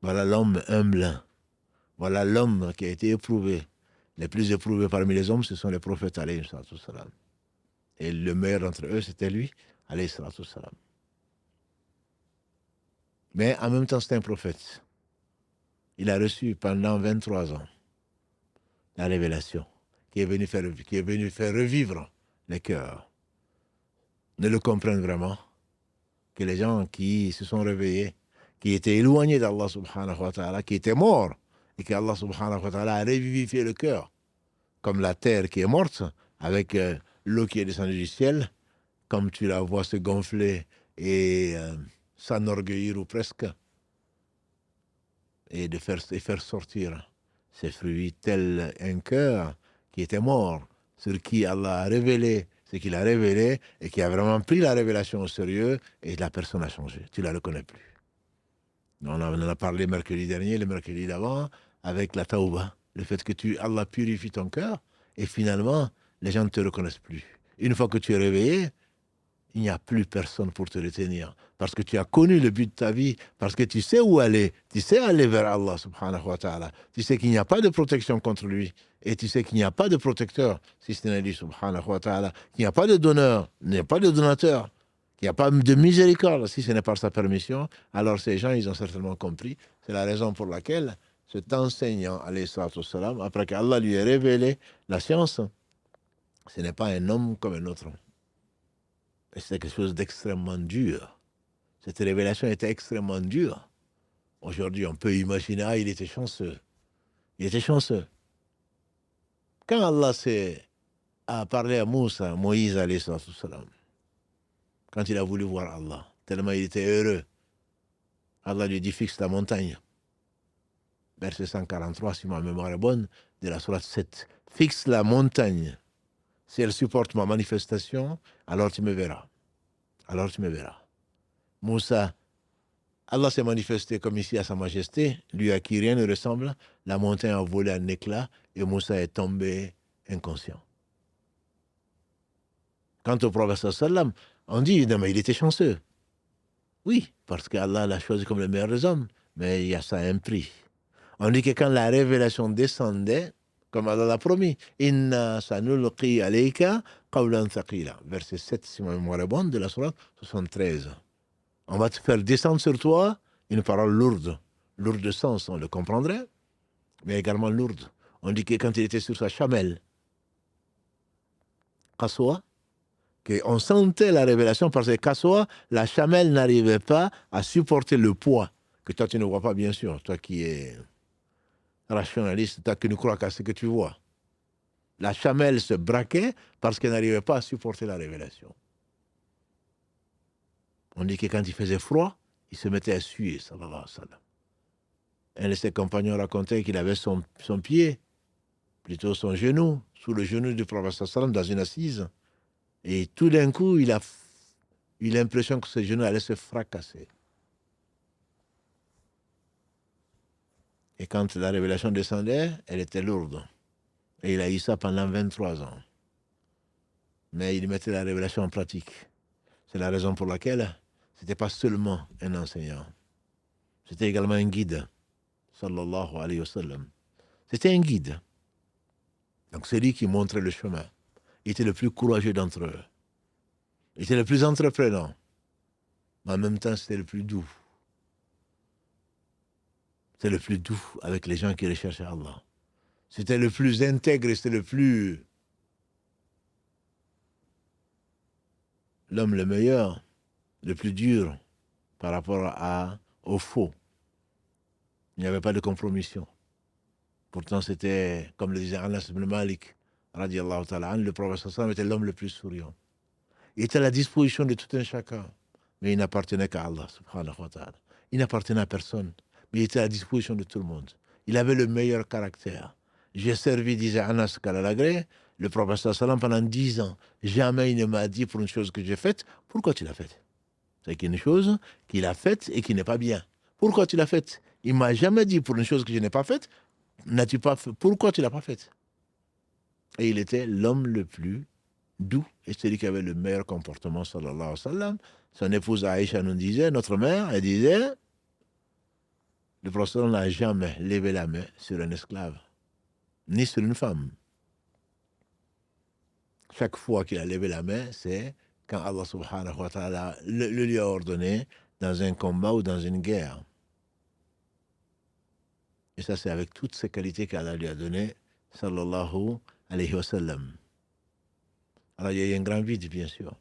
[SPEAKER 1] Voilà l'homme humble. Voilà l'homme qui a été éprouvé. Les plus éprouvés parmi les hommes, ce sont les prophètes, alayhi salam. Et le meilleur d'entre eux, c'était lui, alayhi salam. Mais en même temps, c'est un prophète. Il a reçu pendant 23 ans la révélation qui est venue faire revivre les cœurs. Ne le comprennent vraiment que les gens qui se sont réveillés, qui étaient éloignés d'Allah subhanahu wa ta'ala, qui étaient morts, et qu'Allah subhanahu wa ta'ala a revivifié le cœur, comme la terre qui est morte, avec l'eau qui est descendue du ciel, comme tu la vois se gonfler et s'enorgueillir ou presque, et faire sortir ses fruits, tel un cœur qui était mort, sur qui Allah a révélé ce qu'il a révélé, et qui a vraiment pris la révélation au sérieux, et la personne a changé. Tu ne la reconnais plus. On en a parlé mercredi dernier, le mercredi d'avant, avec la tauba, le fait que Allah purifie ton cœur, et finalement, les gens ne te reconnaissent plus. Une fois que tu es réveillé, il n'y a plus personne pour te retenir. Parce que tu as connu le but de ta vie, parce que tu sais où aller, tu sais aller vers Allah subhanahu wa ta'ala. Tu sais qu'il n'y a pas de protection contre lui, et tu sais qu'il n'y a pas de protecteur, si ce n'est lui subhanahu wa ta'ala, qu'il n'y a pas de donneur, il n'y a pas de donateur, qu'il n'y a pas de miséricorde, si ce n'est par sa permission. Alors ces gens, ils ont certainement compris. C'est la raison pour laquelle cet enseignant, alayhi salatu wassalam, après qu'Allah lui ait révélé la science, ce n'est pas un homme comme un autre. Et c'est quelque chose d'extrêmement dur. Cette révélation était extrêmement dure. Aujourd'hui, on peut imaginer, il était chanceux. Il était chanceux. Quand Allah a parlé à Moïse, alayhi salam, quand il a voulu voir Allah, tellement il était heureux, Allah lui dit, fixe la montagne. Verset 143, si ma mémoire est bonne, de la sourate 7. Fixe la montagne. Si elle supporte ma manifestation, alors tu me verras. Alors tu me verras. Moussa, Allah s'est manifesté comme ici à sa majesté, lui à qui rien ne ressemble. La montagne a volé en éclats et Moussa est tombé inconscient. Quant au prophète sallam, on dit, non, mais il était chanceux. Oui, parce qu'Allah l'a choisi comme le meilleur des hommes, mais il y a ça un prix. On dit que quand la révélation descendait, comme Allah l'a promis, Inna sanulqi alayka qawlan thaqila. Verset 7, si ma mémoire est bonne, de la sourate 73. On va te faire descendre sur toi une parole lourde. Lourde de sens, on le comprendrait, mais également lourde. On dit que quand il était sur sa chamelle, Qaswa, qu'on sentait la révélation parce que Qaswa, la chamelle n'arrivait pas à supporter le poids que toi tu ne vois pas, bien sûr, toi qui es rationaliste, toi qui ne crois qu'à ce que tu vois. La chamelle se braquait parce qu'elle n'arrivait pas à supporter la révélation. On dit que quand il faisait froid, il se mettait à suer, sallallahu alayhi wa sallam. Un de ses compagnons racontait qu'il avait son pied, plutôt son genou, sous le genou du prophète sallallahu alayhi wa sallam, dans une assise. Et tout d'un coup, il a eu l'impression que ce genou allait se fracasser. Et quand la révélation descendait, elle était lourde. Et il a eu ça pendant 23 ans. Mais il mettait la révélation en pratique. C'est la raison pour laquelle ce n'était pas seulement un enseignant. C'était également un guide. Sallallahu alayhi wa sallam. C'était un guide. Donc c'est lui qui montrait le chemin. Il était le plus courageux d'entre eux. Il était le plus entreprenant. Mais en même temps, c'était le plus doux. C'était le plus doux avec les gens qui recherchaient Allah. C'était le plus intègre, c'était l'homme le meilleur, le plus dur par rapport au faux. Il n'y avait pas de compromission. Pourtant, c'était, comme le disait Anas ibn Malik, radiallahu ta'ala, le prophète sallam était l'homme le plus souriant. Il était à la disposition de tout un chacun, mais il n'appartenait qu'à Allah, subhanahu wa ta'ala. Il n'appartenait à personne, mais il était à la disposition de tout le monde. Il avait le meilleur caractère. J'ai servi, disait Anas Kalalagré, Le prophète sallam pendant 10 ans, jamais il ne m'a dit pour une chose que j'ai faite, pourquoi tu l'as faite? C'est qu'il y a une chose qu'il a faite et qui n'est pas bien. Pourquoi tu l'as faite? Il m'a jamais dit pour une chose que je n'ai pas faite, n'as-tu pas fait, pourquoi tu l'as pas faite? Et il était l'homme le plus doux et celui qui avait le meilleur comportement, sallallahu alayhi wa sallam. Son épouse Aïcha nous disait, notre mère, elle disait, le prophète n'a jamais levé la main sur un esclave, ni sur une femme. Chaque fois qu'il a levé la main, c'est quand Allah subhanahu wa ta'ala le lui a ordonné dans un combat ou dans une guerre. Et ça, c'est avec toutes ces qualités qu'Allah lui a données, sallallahu alayhi wa sallam. Alors, il y a un grand vide, bien sûr.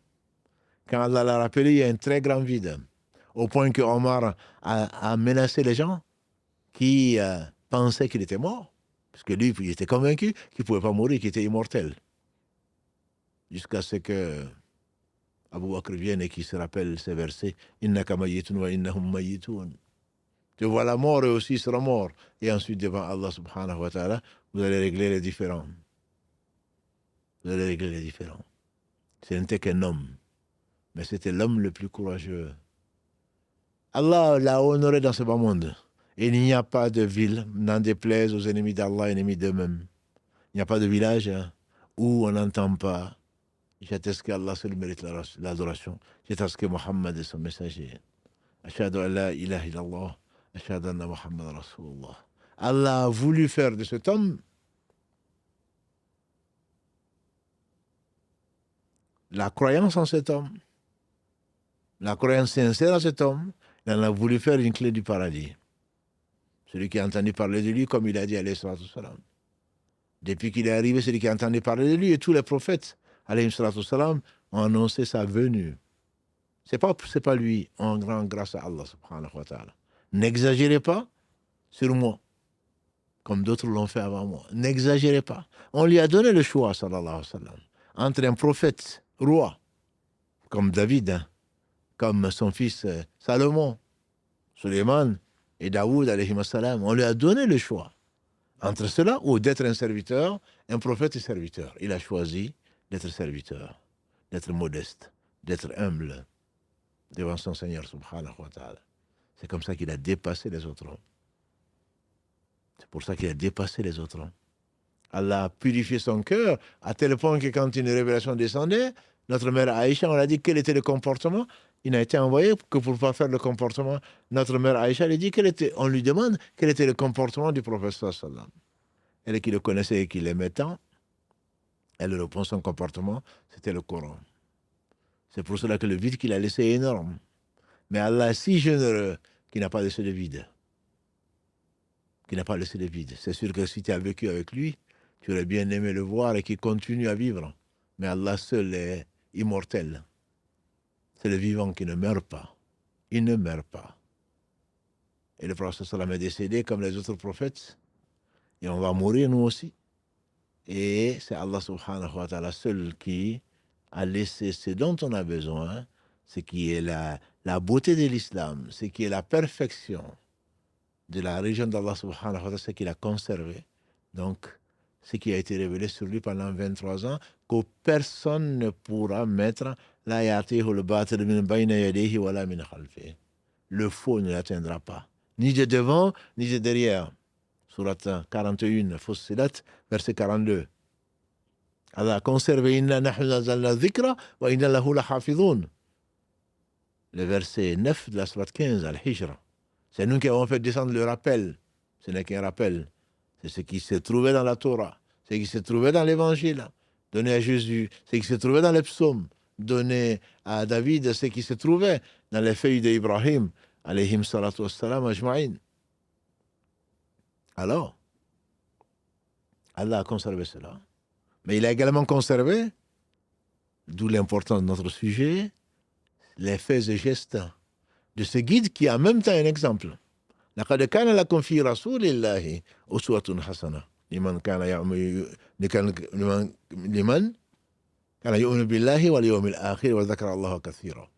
[SPEAKER 1] Quand Allah l'a rappelé, il y a un très grand vide. Au point que Omar a menacé les gens qui pensaient qu'il était mort. Parce que lui, il était convaincu qu'il ne pouvait pas mourir, qu'il était immortel. Jusqu'à ce que Abu Bakr vienne et qu'il se rappelle ces versets. Innaka mayitun wa innahum mayitun. Tu vois la mort et aussi sera mort. Et ensuite, devant Allah subhanahu wa ta'ala, vous allez régler les différends. Vous allez régler les différends. Ce n'était qu'un homme. Mais c'était l'homme le plus courageux. Allah l'a honoré dans ce bas monde. Et il n'y a pas de ville, n'en déplaise aux ennemis d'Allah, ennemis d'eux-mêmes. Il n'y a pas de village où on n'entend pas. J'atteste qu'Allah seul mérite l'adoration. J'atteste que Mohammed est son messager. Ashhadu an la ilaha illallah. Ashhadu anna Muhammad Rasulullah. Allah a voulu faire de cet homme la croyance en cet homme, la croyance sincère en cet homme. Il en a voulu faire une clé du paradis. Celui qui a entendu parler de lui, comme il a dit, alayhi salatu salam. Depuis qu'il est arrivé, celui qui a entendu parler de lui, et tous les prophètes, alayhi salatu salam, ont annoncé sa venue. C'est pas lui, en grand grâce à Allah subhanahu wa ta'ala. N'exagérez pas sur moi, comme d'autres l'ont fait avant moi. N'exagérez pas. On lui a donné le choix, sallallahu alayhi wa sallam, entre un prophète, roi, comme David, hein, comme son fils Salomon, Suleiman et Daoud, alayhi salam. On lui a donné le choix entre cela ou d'être un serviteur, un prophète et serviteur. Il a choisi d'être serviteur, d'être modeste, d'être humble devant son Seigneur subhanahu wa ta'ala. C'est comme ça qu'il a dépassé les autres hommes. C'est pour ça qu'il a dépassé les autres hommes. Allah a purifié son cœur à tel point que quand une révélation descendait, notre mère Aïcha, on a dit quel était le comportement. Il n'a été envoyé que pour ne pas faire le comportement. Notre mère Aïcha, elle dit on lui demande quel était le comportement du prophète sallam. Elle qui le connaissait et qui l'aimait tant, elle répond son comportement, c'était le Coran. C'est pour cela que le vide qu'il a laissé est énorme. Mais Allah est si généreux qu'il n'a pas laissé de vide. Qu'il n'a pas laissé de vide. C'est sûr que si tu as vécu avec lui, tu aurais bien aimé le voir et qu'il continue à vivre. Mais Allah seul est immortel. C'est le vivant qui ne meurt pas. Il ne meurt pas. Et le prophète sallam est décédé comme les autres prophètes. Et on va mourir nous aussi. Et c'est Allah subhanahu wa ta'ala seul qui a laissé ce dont on a besoin, ce qui est la beauté de l'islam, ce qui est la perfection de la religion d'Allah subhanahu wa ta'ala, ce qu'il a conservé. Donc, ce qui a été révélé sur lui pendant 23 ans, que personne ne pourra mettre le faux ne l'atteindra pas, ni de devant, ni de derrière. Surat 41, Fussilat, verset 42. Allah a conservé inna nahnu nazzalna dhikra wa inna lahu lahafidhun. Le verset 9 de la surat 15, Al-Hijra. C'est nous qui avons fait descendre le rappel. Ce n'est qu'un rappel. C'est ce qui se trouvait dans la Torah, ce qui se trouvait dans l'Évangile, donné à Jésus, ce qui se trouvait dans les psaumes, donné à David, ce qui se trouvait dans les feuilles d'Ibrahim, alayhim salatu wassalam ajma'in. Alors, Allah a conservé cela. Mais il a également conservé, d'où l'importance de notre sujet, les faits et gestes de ce guide qui est en même temps un exemple. لقد كان لكم في رسول الله أسوة حسنة لمن كان يؤمن بالله واليوم الآخر وذكر الله كثيرا.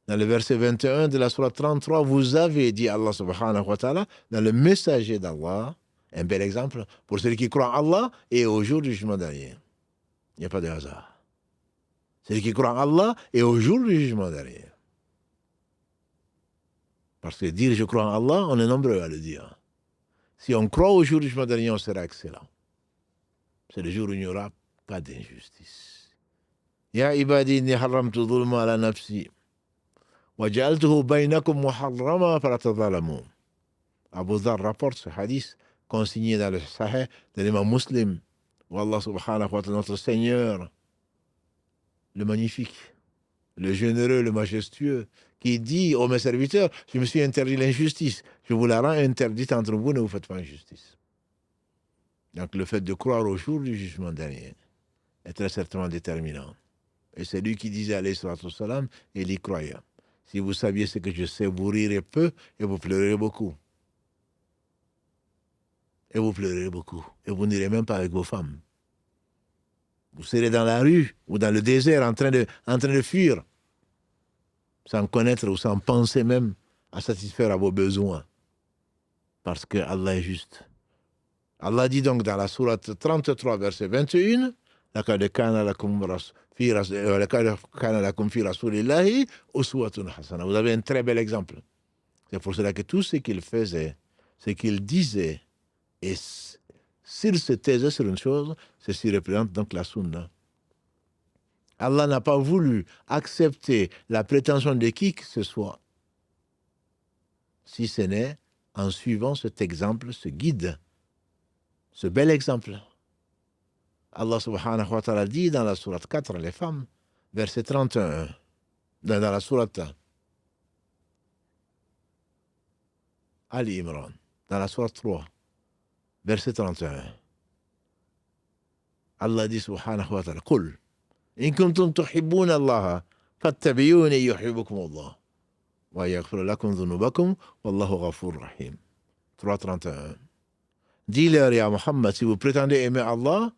[SPEAKER 1] Dans le verset 21 de la sourate 33, vous avez dit Allah subhanahu wa ta'ala, dans le messager d'Allah, Un bel exemple pour celui qui croit en Allah et au jour du jugement dernier. Il n'y a pas de hasard. Celui qui croit en Allah et au jour du jugement dernier. Parce que dire je crois en Allah, on est nombreux à le dire. Si on croit au jour du jugement dernier, on sera excellent. C'est le jour où il n'y aura pas d'injustice. Ya ibadi inni haramtu dhulma ala nafsi wa ja'altuhu baynakum muharrama fala tadhalamu. Abu Dhar rapporte ce hadith consigné dans le Sahih de l'imam Muslim, où Allah subhanahu wa ta'ala, notre Seigneur, le magnifique, le généreux, le majestueux, qui dit aux mes serviteurs, je me suis interdit l'injustice, je vous la rends interdite entre vous, ne vous faites pas injustice. Donc le fait de croire au jour du jugement dernier est très certainement déterminant. Et c'est lui qui disait, alayhi salatu wassalam, et il y croyait. Si vous saviez ce que je sais, vous rirez peu et vous pleurerez beaucoup. Et vous pleurerez beaucoup. Et vous n'irez même pas avec vos femmes. Vous serez dans la rue ou dans le désert en train de fuir, sans connaître ou sans penser même à satisfaire à vos besoins. Parce que Allah est juste. Allah dit donc dans la sourate 33, verset 21, لَقَدْ كَانَ لَكُمْ فِي رَسُولِ اللَّهِ أُسْوَةٌ حَسَنَةٌ. Vous avez un très bel exemple. C'est pour cela que tout ce qu'il faisait, ce qu'il disait, et s'il se taisait sur une chose, ceci représente donc la sunna. Allah n'a pas voulu accepter la prétention de qui que ce soit, si ce n'est en suivant cet exemple, ce guide, ce bel exemple. Allah subhanahu wa ta'ala dit dans la sourate 4, les femmes, verset 31, dans la sourate Ali Imran, dans la sourate 3, verset 31, Allah dit subhanahu wa ta'ala, قُلْ إِن كُنتُمْ تُحِبُّونَ اللَّهَ فَاتَّبِعُونِي يُحِبُّكُمُ اللَّهُ وَيَغْفِرْ لَكُمْ ذُنُوبَكُمْ وَاللَّهُ غَفُورٌ رَحِيمٌ. 3.31. Dis-leur, ya Muhammad, si vous prétendez aimer Allah,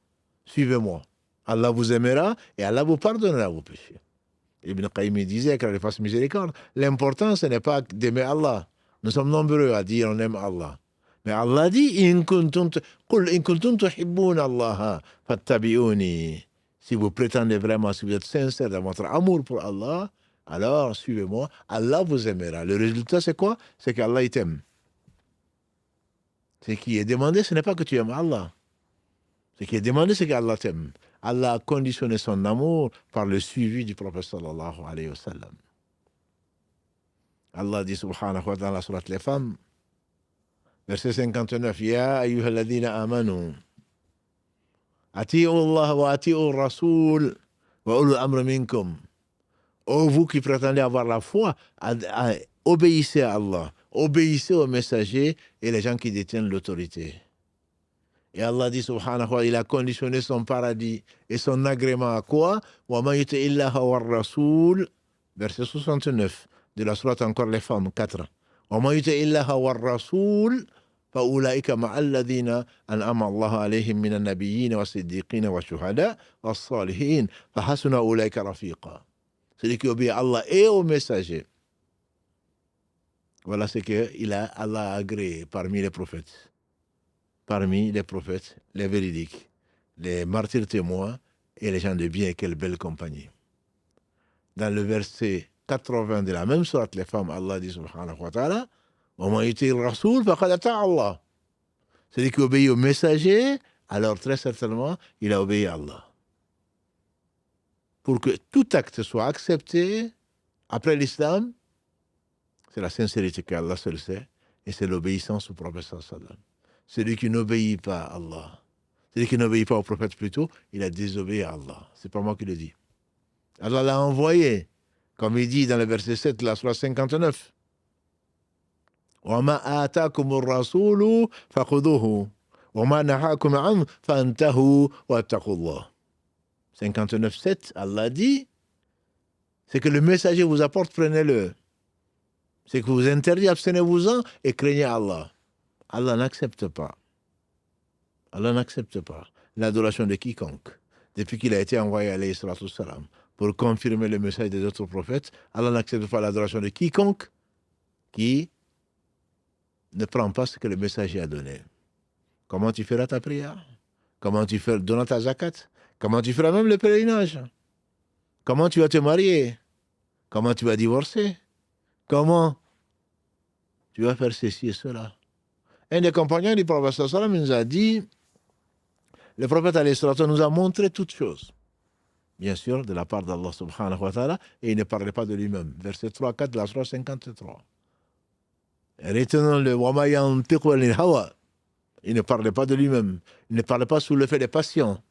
[SPEAKER 1] suivez-moi. Allah vous aimera et Allah vous pardonnera vos péchés. Ibn Qayyim disait qu'elle fasse miséricorde. L'important, ce n'est pas d'aimer Allah. Nous sommes nombreux à dire on aime Allah. Mais Allah dit, قُلْ إِن كُنتُمْ تُحِبُّونَ اللَّهَ فَاتَّبِعُونِي. Si vous prétendez vraiment, si vous êtes sincère dans votre amour pour Allah, alors suivez-moi, Allah vous aimera. Le résultat, c'est quoi? C'est qu'Allah il t'aime. Ce qui est demandé, ce n'est pas que tu aimes Allah. Ce qui est demandé, c'est qu'Allah t'aime. Allah a conditionné son amour par le suivi du prophète sallallahu alayhi wa sallam. Allah dit subhanahu wa ta'ala, surat les femmes, verset 59, Ya ayyuhalladhina amanu, ati'u Allah wa ati'u Rasoul wa ulul amri minkum. Oh, vous qui prétendez avoir la foi, obéissez à Allah, obéissez aux messagers et les gens qui détiennent l'autorité. Et Allah dit subhanahu wa ta'ala, il a conditionné son paradis et son agrément à quoi? Wa man yuti illaha wa rasoul, verset 69 de la sourate encore les femmes 4. Wa man yuti illaha wa rasoul fa ulaika ma'al ladhina an'ama Allah alayhim minan nabiyyin wa siddiqin wa shuhada wa salihin fa hasuna ulaika rafiqa. Celui qui obéit à Allah et aux messagers. Voilà ce que Allah a agréé parmi les prophètes. Parmi les prophètes, les véridiques, les martyrs témoins et les gens de bien, et quelle belle compagnie. Dans le verset 80 de la même sourate, les femmes, Allah dit subhanahu wa ta'ala, وَمَنْ يُطِعِ الرَّسُولَ فَقَدْ أَطَاعَ اللَّهَ. Celui qui obéit au messager, alors très certainement, il a obéi à Allah. Pour que tout acte soit accepté, après l'islam, c'est la sincérité qu'Allah seul sait, et c'est l'obéissance au prophète sallallahu alayhi wa sallam. Celui qui n'obéit pas à Allah, celui qui n'obéit pas au prophète plutôt, il a désobéi à Allah. C'est pas moi qui le dis. Allah l'a envoyé, comme il dit dans le verset 7 de la sourate 59. وَمَا آتَاكُمُ الرَّسُولُ فَخُذُوهُ وَمَا نَهَاكُمْ عَنْهُ فَانْتَهُوا وَاتَّقُوا اللَّهَ. 59.7, Allah dit, c'est que le messager vous apporte, prenez-le. C'est que vous interdit, abstenez-vous-en et craignez Allah. Allah n'accepte pas. Allah n'accepte pas l'adoration de quiconque. Depuis qu'il a été envoyé alayhi salatu wassalam pour confirmer le message des autres prophètes, Allah n'accepte pas l'adoration de quiconque qui ne prend pas ce que le messager a donné. Comment tu feras ta prière? Comment tu donneras ta zakat? Comment tu feras même le pèlerinage? Comment tu vas te marier? Comment tu vas divorcer? Comment tu vas faire ceci et cela? Un des compagnons du prophète sallallahu alayhi wa sallam nous a dit, le prophète alayhi sallallahu nous a montré toutes choses. Bien sûr, de la part d'Allah subhanahu wa ta'ala, et il ne parlait pas de lui-même. Verset 3-4 de la Sourate 53. Retenons-le, Wama yantiqu anil hawa. Il ne parlait pas de lui-même. Il ne parlait pas sous l'effet des passions.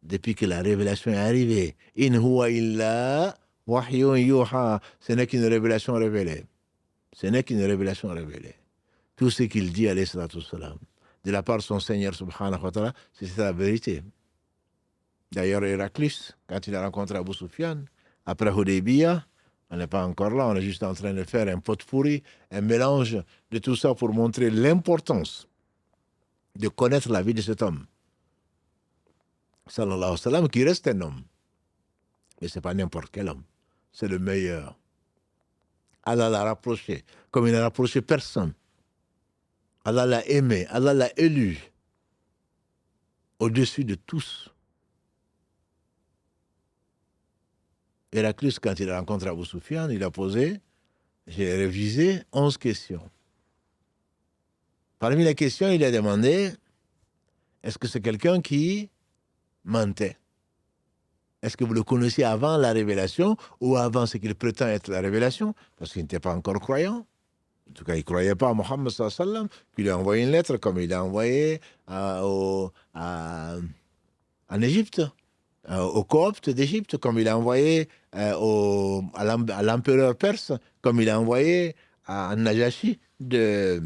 [SPEAKER 1] Depuis que la révélation est arrivée, in huwa illa wahyun yuha. Ce n'est qu'une révélation révélée. Ce n'est qu'une révélation révélée. Tout ce qu'il dit, alayhi salatu wassalam, de la part de son Seigneur subhanahu wa ta'ala, c'est la vérité. D'ailleurs, Héraclius, quand il a rencontré Abu Sufyan, après Hudaybiyah, on n'est pas encore là, on est juste en train de faire un pot-pourri, un mélange de tout ça pour montrer l'importance de connaître la vie de cet homme, sallallahu alayhi wa sallam, qui reste un homme. Mais ce n'est pas n'importe quel homme, c'est le meilleur. Allah l'a rapproché, comme il n'a rapproché personne. Allah l'a aimé, Allah l'a élu au-dessus de tous. Héraclius, quand il a rencontré Abu Sufyan, il a posé, j'ai révisé 11 questions. Parmi les questions, il a demandé, est-ce que c'est quelqu'un qui mentait? Est-ce que vous le connaissiez avant la révélation ou avant ce qu'il prétend être la révélation? Parce qu'il n'était pas encore croyant. En tout cas, il ne croyait pas à Mohammed sallallahu alayhi wa sallam, qu'il lui a envoyé une lettre comme il a envoyé en Égypte, aux Coptes d'Égypte, comme il a envoyé à l'empereur perse, comme il a envoyé à Najashi de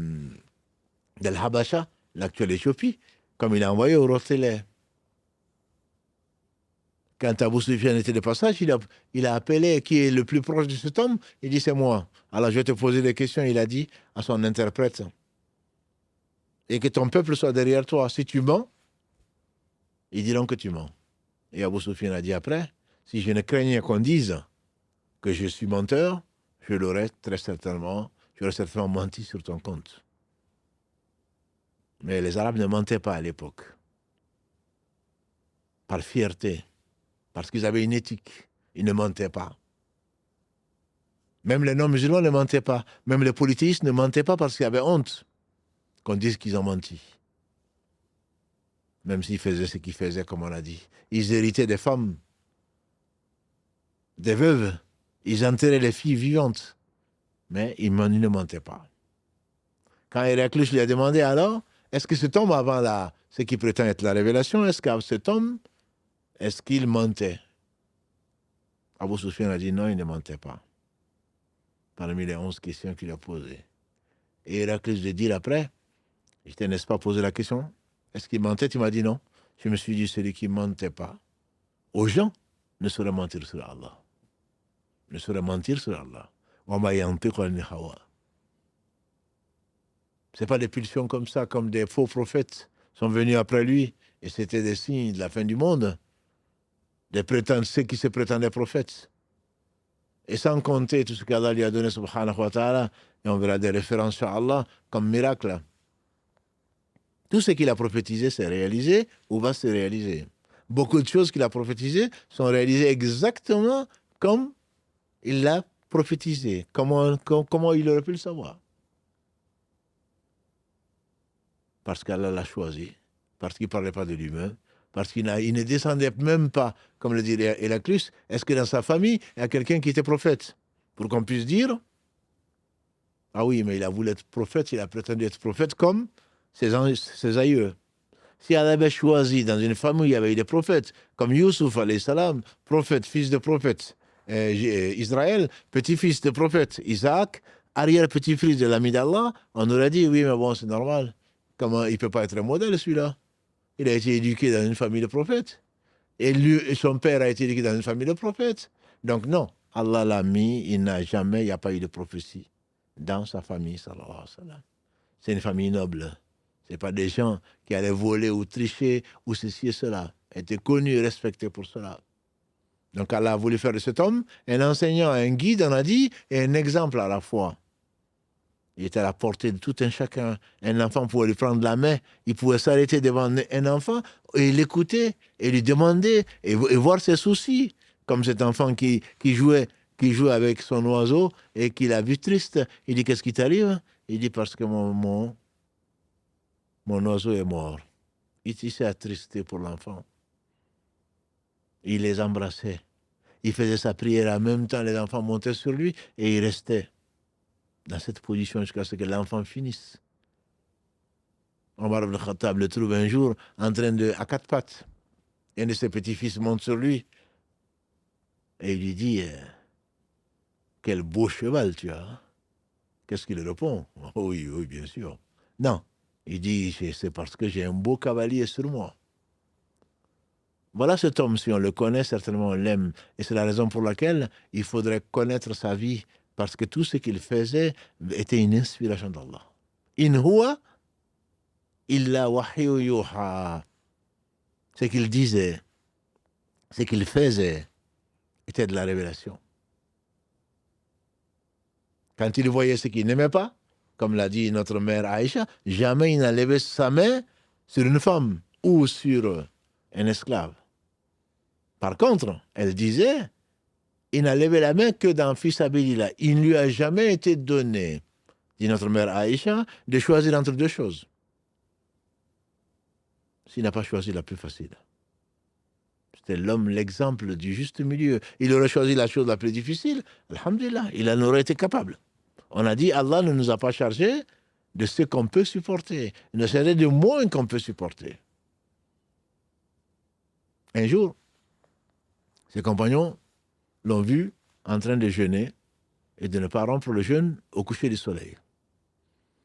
[SPEAKER 1] l'Habasha, l'actuelle Éthiopie, comme il a envoyé au Rothélé. Quand Abu Sufyan était de passage, il a appelé qui est le plus proche de cet homme. Il dit, c'est moi. Alors je vais te poser des questions. Il a dit à son interprète, et que ton peuple soit derrière toi. Si tu mens, ils diront que tu mens. Et Abu Sufyan a dit après, si je ne craignais qu'on dise que je suis menteur, j'aurais certainement menti sur ton compte. Mais les Arabes ne mentaient pas à l'époque. Par fierté. Parce qu'ils avaient une éthique. Ils ne mentaient pas. Même les non-musulmans ne mentaient pas. Même les polythéistes ne mentaient pas parce qu'ils avaient honte qu'on dise qu'ils ont menti. Même s'ils faisaient ce qu'ils faisaient, comme on a dit. Ils héritaient des femmes, des veuves. Ils enterraient les filles vivantes. Mais ils ne mentaient pas. Quand Héraclius lui a demandé alors, est-ce que cet homme avant ce qui prétend être la révélation, est-ce que cet homme, est-ce qu'il mentait? Abu Sufyan a dit non, il ne mentait pas. Parmi les 11 questions qu'il a posées. Et Héraclius de dire après, je t'ai, n'est-ce pas, posé la question, est-ce qu'il mentait? Tu m'as dit non. Je me suis dit, celui qui ne mentait pas aux gens ne saurait mentir sur Allah. Ne saurait mentir sur Allah. Ce n'est pas des pulsions comme ça, comme des faux prophètes sont venus après lui, et c'était des signes de la fin du monde, ceux qui se prétendaient prophètes. Et sans compter tout ce qu'Allah lui a donné, subhanahu wa ta'ala, et on verra des références sur Allah comme miracle. Tout ce qu'il a prophétisé s'est réalisé ou va se réaliser. Beaucoup de choses qu'il a prophétisées sont réalisées exactement comme il l'a prophétisé. Comment il aurait pu le savoir? Parce qu'Allah l'a choisi, parce qu'il ne parlait pas de lui-même, parce qu'il ne descendait même pas, comme le dirait Héraclius, est-ce que dans sa famille, il y a quelqu'un qui était prophète? Pour qu'on puisse dire, ah oui, mais il a voulu être prophète, il a prétendu être prophète comme ses aïeux. Si Allah avait choisi dans une famille, il y avait eu des prophètes, comme Youssouf, alayhi salam, prophète, fils de prophète, Israël, petit-fils de prophète, Isaac, arrière-petit-fils de l'ami d'Allah, on aurait dit, oui, mais bon, c'est normal. Comment il ne peut pas être un modèle, celui-là? Il a été éduqué dans une famille de prophètes. Et son père a été éduqué dans une famille de prophètes. Donc non, Allah l'a mis, il n'y a pas eu de prophétie dans sa famille, sallallahu alayhi wa sallam. C'est une famille noble. Ce n'est pas des gens qui allaient voler ou tricher ou ceci et cela. Ils étaient connus et respectés pour cela. Donc Allah a voulu faire de cet homme un enseignant, un guide, on a dit, et un exemple à la fois. Il était à la portée de tout un chacun. Un enfant pouvait lui prendre la main, il pouvait s'arrêter devant un enfant et l'écouter et lui demander et voir ses soucis. Comme cet enfant qui jouait avec son oiseau et qui l'a vu triste. Il dit, qu'est-ce qui t'arrive? Il dit, parce que mon oiseau est mort. Il s'est attristé pour l'enfant. Il les embrassait. Il faisait sa prière en même temps, les enfants montaient sur lui et il restait dans cette position jusqu'à ce que l'enfant finisse. Omar ibn Khattab le trouve un jour en train à quatre pattes. Un de ses petits-fils monte sur lui et il lui dit quel beau cheval tu as. Qu'est-ce qu'il répond? Oh, oui, oui, bien sûr. Non, il dit c'est parce que j'ai un beau cavalier sur moi. Voilà cet homme, si on le connaît, certainement on l'aime. Et c'est la raison pour laquelle il faudrait connaître sa vie, parce que tout ce qu'il faisait était une inspiration d'Allah. In huwa illa wahyu yuha. Ce qu'il disait, ce qu'il faisait, était de la révélation. Quand il voyait ce qu'il n'aimait pas, comme l'a dit notre mère Aïcha, jamais il n'a levé sa main sur une femme ou sur un esclave. Par contre, elle disait, il n'a levé la main que dans Fils Abilillah. Il ne lui a jamais été donné, dit notre mère Aïcha, de choisir entre deux choses. S'il n'a pas choisi la plus facile. C'était l'homme, l'exemple du juste milieu. Il aurait choisi la chose la plus difficile, alhamdulillah, il en aurait été capable. On a dit, Allah ne nous a pas chargé de ce qu'on peut supporter. Il nous a chargé de moins qu'on peut supporter. Un jour, ses compagnons l'ont vu en train de jeûner et de ne pas rompre le jeûne au coucher du soleil.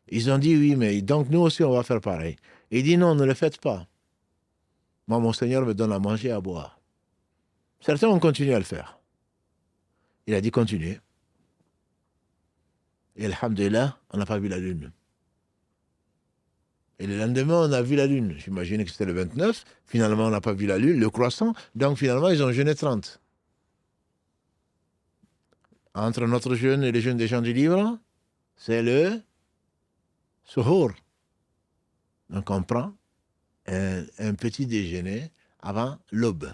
[SPEAKER 1] Ils ont dit, oui, mais donc nous aussi on va faire pareil. Il dit, non, ne le faites pas. Moi, mon Seigneur me donne à manger et à boire. Certains ont continué à le faire. Il a dit, continuez. Et alhamdulillah, on n'a pas vu la lune. Et le lendemain, on a vu la lune. J'imagine que c'était le 29. Finalement, on n'a pas vu la lune, le croissant. Donc finalement, ils ont jeûné 30. Entre notre jeûne et le jeûne des gens du livre, c'est le suhour. Donc on prend un petit déjeuner avant l'aube.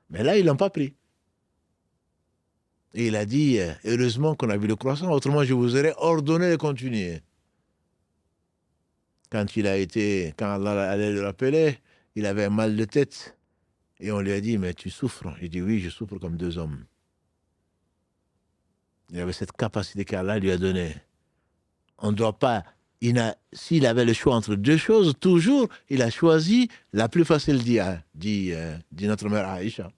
[SPEAKER 1] Mais là, ils ne l'ont pas pris. Et il a dit, heureusement qu'on a vu le croissant, autrement je vous aurais ordonné de continuer. Quand Allah allait le rappeler, il avait un mal de tête. Et on lui a dit, mais tu souffres. Il dit, oui, je souffre comme deux hommes. Il avait cette capacité qu'Allah lui a donnée. On ne doit pas... S'il avait le choix entre deux choses, toujours, il a choisi la plus facile, dit notre mère Aïcha.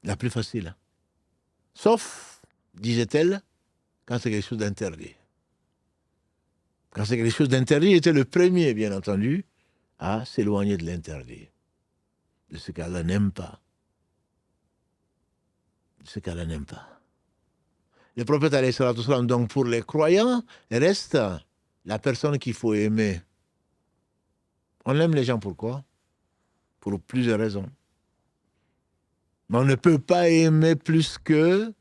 [SPEAKER 1] La plus facile. Sauf, disait-elle, quand c'est quelque chose d'interdit. Quand c'est quelque chose d'interdit, il était le premier, bien entendu, à s'éloigner de l'interdit. De ce qu'Allah n'aime pas. De ce qu'Allah n'aime pas. Le prophète, alayhi salatu wassalam, donc pour les croyants, reste la personne qu'il faut aimer. On aime les gens pourquoi? Pour plusieurs raisons. Mais on ne peut pas aimer plus que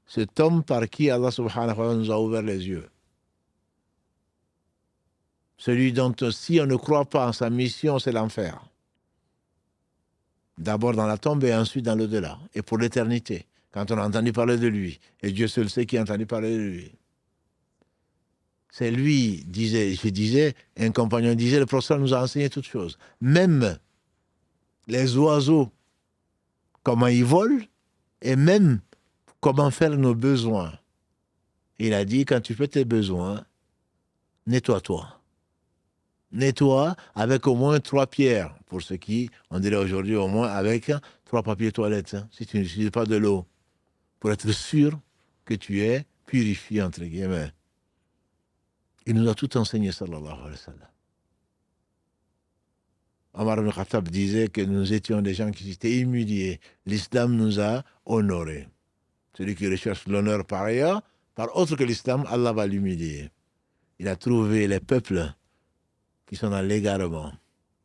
[SPEAKER 1] cet homme par qui Allah subhanahu wa ta'ala nous a ouvert les yeux. Celui dont, si on ne croit pas en sa mission, c'est l'enfer. D'abord dans la tombe et ensuite dans l'au-delà. Et pour l'éternité, quand on a entendu parler de lui. Et Dieu seul sait qui a entendu parler de lui. C'est lui, un compagnon disait, le prophète nous a enseigné toutes choses. Même les oiseaux, comment ils volent, et même comment faire nos besoins. Il a dit, quand tu fais tes besoins, nettoie-toi. Nettoie avec au moins 3 pierres. Pour ceux qui, on dirait aujourd'hui au moins avec 3 papiers toilettes. Si tu n'utilises pas de l'eau. Pour être sûr que tu es purifié, entre guillemets. Il nous a tout enseigné, sallallahu alayhi wa sallam. Omar ibn Khattab disait que nous étions des gens qui étaient humiliés. L'islam nous a honorés. Celui qui recherche l'honneur par ailleurs, par autre que l'islam, Allah va l'humilier. Il a trouvé les peuples qui sont dans l'égarement.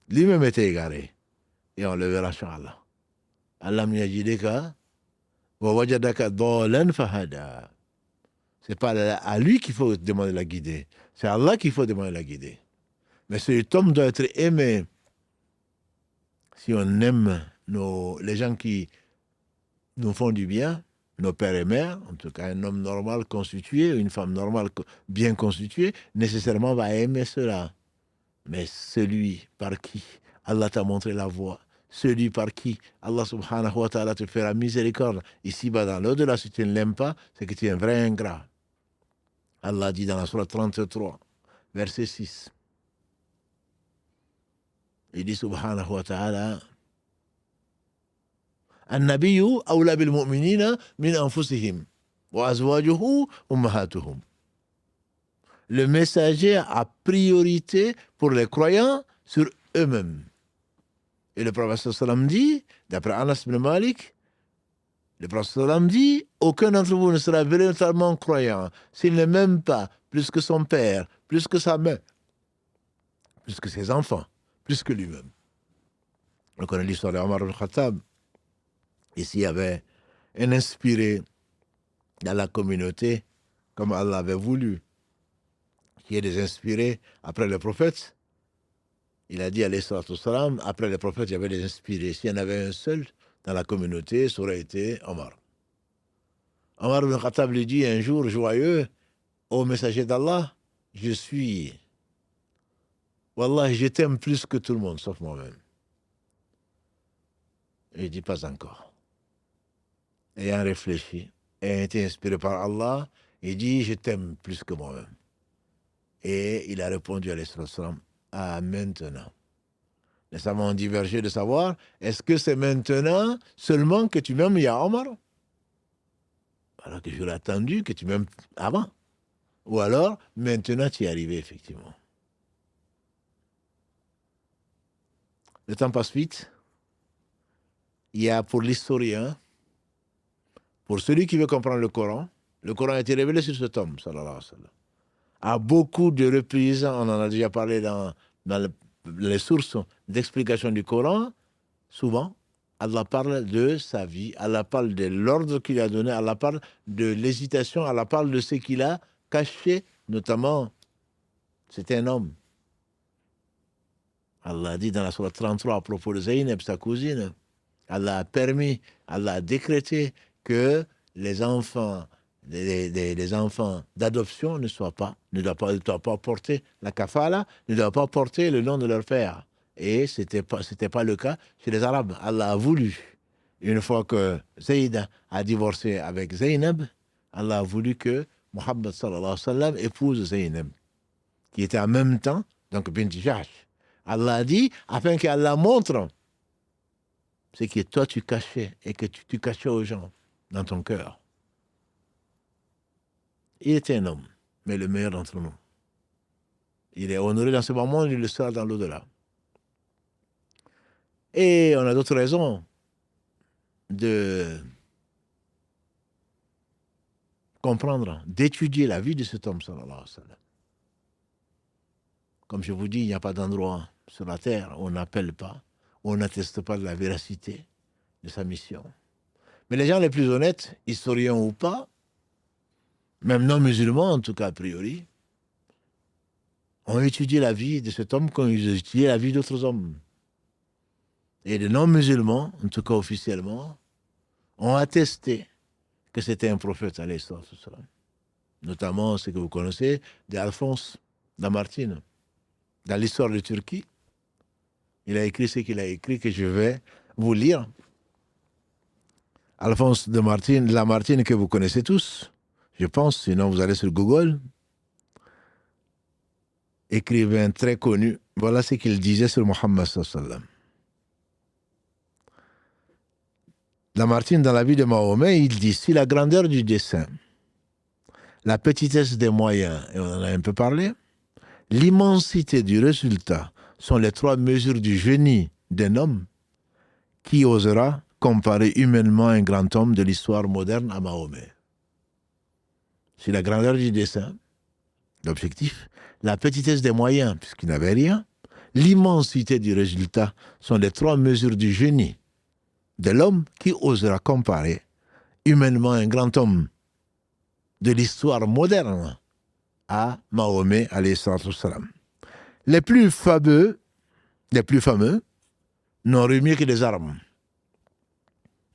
[SPEAKER 1] Lui-même était égaré. Et on le verra, Inch'Allah. Allah m'yajideka wa wajadaka dolan fahada. C'est pas à lui qu'il faut demander la guider. C'est à Allah qu'il faut demander la guider. Mais cet homme doit être aimé. Si on aime les gens qui nous font du bien, nos pères et mères, en tout cas un homme normal constitué, une femme normale bien constituée, nécessairement va aimer cela. Mais celui par qui Allah t'a montré la voie, celui par qui Allah subhanahu wa ta'ala te fera miséricorde, ici-bas dans l'au-delà, si tu ne l'aimes pas, c'est que tu es un vrai ingrat. Allah dit dans la sourate 33, verset 6. Il dit subhanahu wa ta'ala, An-nabiyyu awla bil mu'minina min anfusihim wa azwajuhu ummahatuhum. Le messager a priorité pour les croyants sur eux-mêmes. Et le prophète sallam dit, d'après Anas ibn Malik, le prophète sallam dit, aucun d'entre vous ne sera véritablement croyant s'il ne m'aime pas plus que son père, plus que sa mère, plus que ses enfants, plus que lui-même. On connaît l'histoire d'Omar ibn Khattab. Ici, il y avait un inspiré dans la communauté, comme Allah avait voulu, qu'il y ait des inspirés après le prophète. Il a dit, alayhi salatu wassalam, après le prophète, il y avait des inspirés. S'il y en avait un seul dans la communauté, ça aurait été Omar. Omar ibn Khattab lui dit un jour, joyeux, ô messager d'Allah, je suis... Wallah, je t'aime plus que tout le monde, sauf moi-même. Il dit, pas encore. Ayant réfléchi, ayant été inspiré par Allah, il dit, je t'aime plus que moi-même. Et il a répondu, alayhi salatu wassalam, à maintenant. Les savants ont divergé de savoir, est-ce que c'est maintenant seulement que tu m'aimes, ya Omar? Alors que j'aurais attendu que tu m'aimes avant. Ou alors, maintenant tu es arrivé, effectivement. Le temps passe vite. Il y a pour l'historien, pour celui qui veut comprendre le Coran a été révélé sur cet homme, sallallahu alayhi wa sallam. À beaucoup de reprises, on en a déjà parlé dans les sources d'explication du Coran, souvent, Allah parle de sa vie, Allah parle de l'ordre qu'il a donné, Allah parle de l'hésitation, Allah parle de ce qu'il a caché, notamment, c'était un homme. Allah a dit dans la sourate 33 à propos de Zaynab, sa cousine, Allah a permis, Allah a décrété que les enfants, les enfants d'adoption ne doivent pas porter la kafala, ne doivent pas porter le nom de leur père. Et ce n'était pas le cas chez les Arabes. Allah a voulu. Une fois que Zayd a divorcé avec Zaynab, Allah a voulu que Muhammad sallallahu alayhi wa sallam épouse Zaynab, qui était en même temps, donc bint Jahsh. Allah a dit, afin qu'Allah montre ce que toi tu cachais et que tu cachais aux gens dans ton cœur. Il était un homme, mais le meilleur d'entre nous. Il est honoré dans ce moment, il le sera dans l'au-delà. Et on a d'autres raisons de comprendre, d'étudier la vie de cet homme, sallallahu alayhi wa sallam. Comme je vous dis, il n'y a pas d'endroit sur la terre où on n'appelle pas, où on n'atteste pas de la véracité de sa mission. Mais les gens les plus honnêtes, historiens ou pas, même non musulmans en tout cas a priori, ont étudié la vie de cet homme comme ils ont étudié la vie d'autres hommes. Et les non-musulmans, en tout cas officiellement, ont attesté que c'était un prophète, alayhi salatu wassalam. Notamment ce que vous connaissez d'Alphonse Lamartine. Dans l'histoire de Turquie, il a écrit ce qu'il a écrit, que je vais vous lire. Alphonse Lamartine, que vous connaissez tous, je pense, sinon vous allez sur Google. Écrivain très connu. Voilà ce qu'il disait sur Muhammad sallallahu alayhi wa sallam. Lamartine, dans la vie de Mahomet, il dit, si la grandeur du dessein, la petitesse des moyens, et on en a un peu parlé, l'immensité du résultat sont les trois mesures du génie d'un homme, qui osera comparer humainement un grand homme de l'histoire moderne à Mahomet? Si la grandeur du dessein, l'objectif, la petitesse des moyens, puisqu'il n'avait rien, l'immensité du résultat sont les trois mesures du génie de l'homme qui osera comparer humainement un grand homme de l'histoire moderne à Mahomet, alayhi salatu wassalam. Les plus fameux n'ont remis que des armes,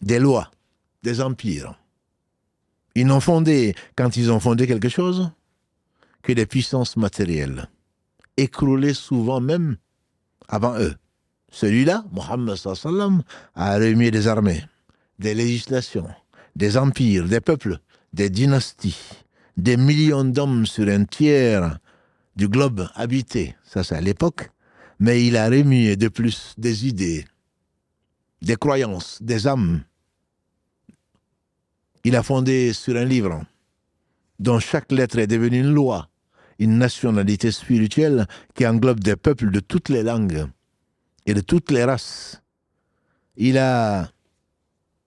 [SPEAKER 1] des lois, des empires. Ils n'ont fondé, quand ils ont fondé quelque chose, que des puissances matérielles, écroulées souvent même avant eux. Celui-là, Mohammed sallallahu alayhi wa sallam, a remis des armées, des législations, des empires, des peuples, des dynasties, des millions d'hommes sur un tiers du globe habité. Ça, c'est à l'époque. Mais il a remis de plus des idées, des croyances, des âmes. Il a fondé sur un livre dont chaque lettre est devenue une loi, une nationalité spirituelle qui englobe des peuples de toutes les langues et de toutes les races. Il a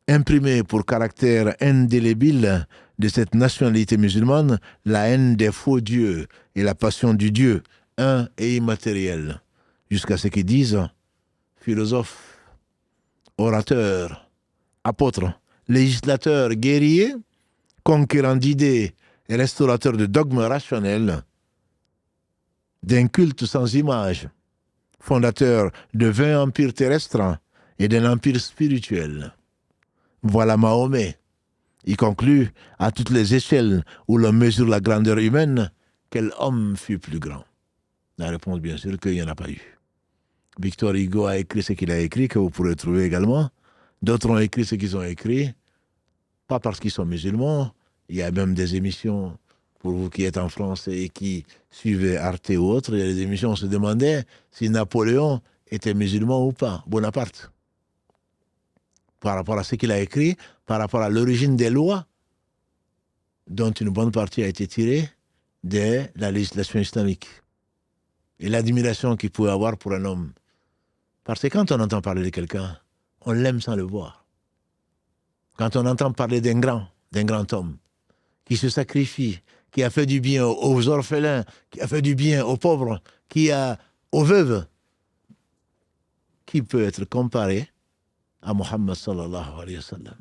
[SPEAKER 1] imprimé pour caractère indélébile de cette nationalité musulmane la haine des faux dieux et la passion du Dieu, un et immatériel, jusqu'à ce qu'ils disent philosophes, orateurs, apôtres, législateurs, guerriers, conquérants d'idées et restaurateurs de dogmes rationnels, d'un culte sans image, fondateur de 20 empires terrestres et d'un empire spirituel. Voilà Mahomet. Il conclut, à toutes les échelles où l'on mesure la grandeur humaine, quel homme fut plus grand? La réponse, bien sûr, qu'il n'y en a pas eu. Victor Hugo a écrit ce qu'il a écrit, que vous pourrez trouver également. D'autres ont écrit ce qu'ils ont écrit, pas parce qu'ils sont musulmans. Il y a même des émissions, pour vous qui êtes en France et qui suivez Arte ou autre, il y a des émissions où on se demandait si Napoléon était musulman ou pas, Bonaparte. Par rapport à ce qu'il a écrit, par rapport à l'origine des lois, dont une bonne partie a été tirée de la législation islamique. Et l'admiration qu'il pouvait avoir pour un homme. Parce que quand on entend parler de quelqu'un, on l'aime sans le voir. Quand on entend parler d'un grand homme, qui se sacrifie, qui a fait du bien aux orphelins, qui a fait du bien aux pauvres, aux veuves, qui peut être comparé à Muhammad sallallahu alayhi wa sallam.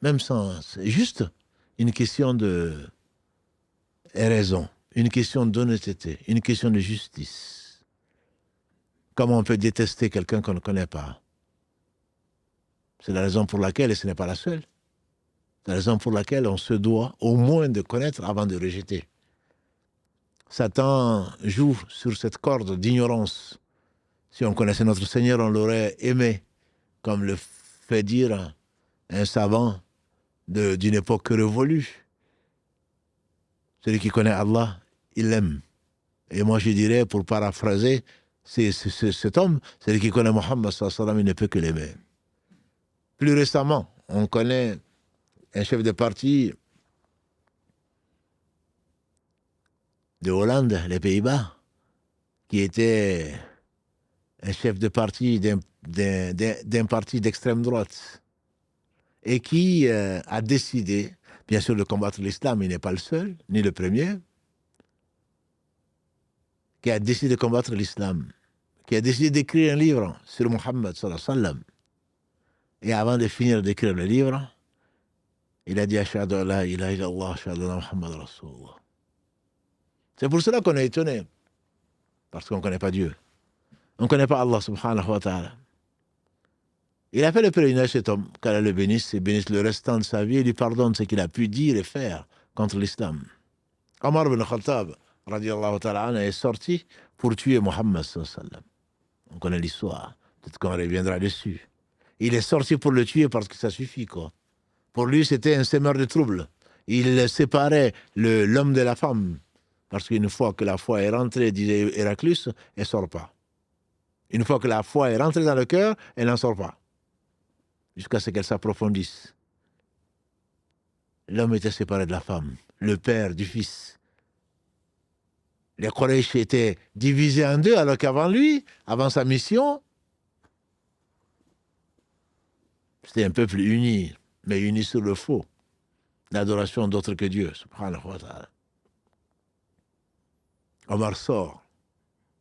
[SPEAKER 1] Même sans... C'est juste une question de raison, une question d'honnêteté, une question de justice. Comment on peut détester quelqu'un qu'on ne connaît pas? C'est la raison pour laquelle, et ce n'est pas la seule, c'est la raison pour laquelle on se doit au moins de connaître avant de rejeter. Satan joue sur cette corde d'ignorance. Si on connaissait notre Seigneur, on l'aurait aimé, comme le fait dire un savant d'une époque révolue. Celui qui connaît Allah, il l'aime. Et moi, je dirais, pour paraphraser, cet homme, celui qui connaît Mohammed, il ne peut que l'aimer. Plus récemment, on connaît un chef de parti de Hollande, les Pays-Bas, qui était un chef de parti d'un parti d'extrême droite et qui a décidé, bien sûr, de combattre l'islam. Il n'est pas le seul, ni le premier, qui a décidé de combattre l'islam, qui a décidé d'écrire un livre sur Mohammed sallallahu alayhi wa sallam. Et avant de finir d'écrire le livre, il a dit « Ashhadu an la ilaha illallah, ashhadu anna Muhammad Rasulullah ». C'est pour cela qu'on est étonné, parce qu'on ne connaît pas Dieu. On ne connaît pas Allah subhanahu wa ta'ala. Il a fait le pèlerinage, cet homme, qu'Allah le bénisse et bénisse le restant de sa vie et lui pardonne ce qu'il a pu dire et faire contre l'islam. Omar ibn Khattab, radiallahu ta'ala, est sorti pour tuer Mohammed sallallahu alayhi wa sallam. On connaît l'histoire, peut-être qu'on reviendra dessus. Il est sorti pour le tuer parce que ça suffit, quoi. Pour lui, c'était un semeur de troubles. Il séparait l'homme de la femme. Parce qu'une fois que la foi est rentrée, disait Héraclius, elle ne sort pas. Une fois que la foi est rentrée dans le cœur, elle n'en sort pas. Jusqu'à ce qu'elle s'approfondisse. L'homme était séparé de la femme, le père du fils. Les Quraysh étaient divisés en deux, alors qu'avant lui, avant sa mission, c'était un peuple uni, mais uni sur le faux. L'adoration d'autre que Dieu, subhanahu wa ta'ala. Omar sort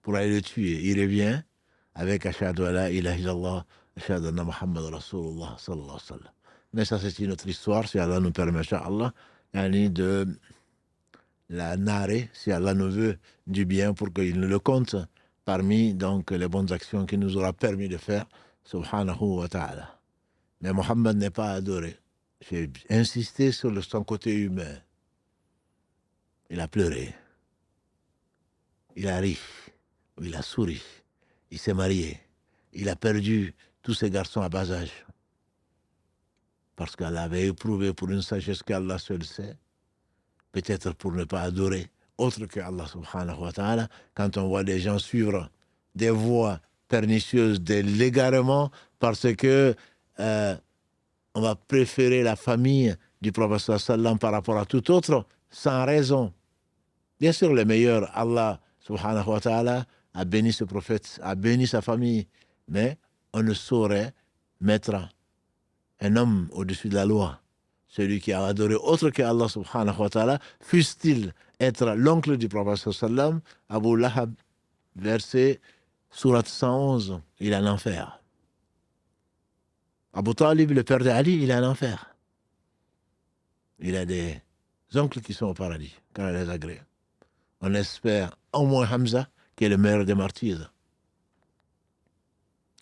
[SPEAKER 1] pour aller le tuer. Il revient avec Ashhadu an la ilaha illallah, Ashhadu anna Muhammad Rasulullah sallallahu alayhi wa sallam. Mais ça, c'est une autre histoire, si Allah nous permet, Inch'Allah. de la narrer, si Allah nous veut du bien, pour qu'il nous le compte parmi donc les bonnes actions qu'il nous aura permis de faire, subhanahu wa ta'ala. Mais Mohammed n'est pas adoré. J'ai insisté sur son côté humain. Il a pleuré, il a ri, il a souri, il s'est marié, il a perdu tous ses garçons à bas âge. Parce qu'elle avait éprouvé pour une sagesse qu'Allah seul sait, peut-être pour ne pas adorer autre que Allah subhanahu wa ta'ala, quand on voit des gens suivre des voies pernicieuses, de l'égarement, parce que on va préférer la famille du prophète sallam par rapport à tout autre, sans raison. Bien sûr, le meilleur, Allah subhanahu wa ta'ala, a béni ce prophète, a béni sa famille, mais on ne saurait mettre un homme au-dessus de la loi. Celui qui a adoré autre que Allah subhanahu wa ta'ala, fût-il être l'oncle du prophète sallam, Abu Lahab, verset surat 111, il est en enfer. Abu Talib, le père d'Ali, il est en enfer. Il a des oncles qui sont au paradis, quand elle les agrée. On espère au moins Hamza, qui est le meilleur des martyrs.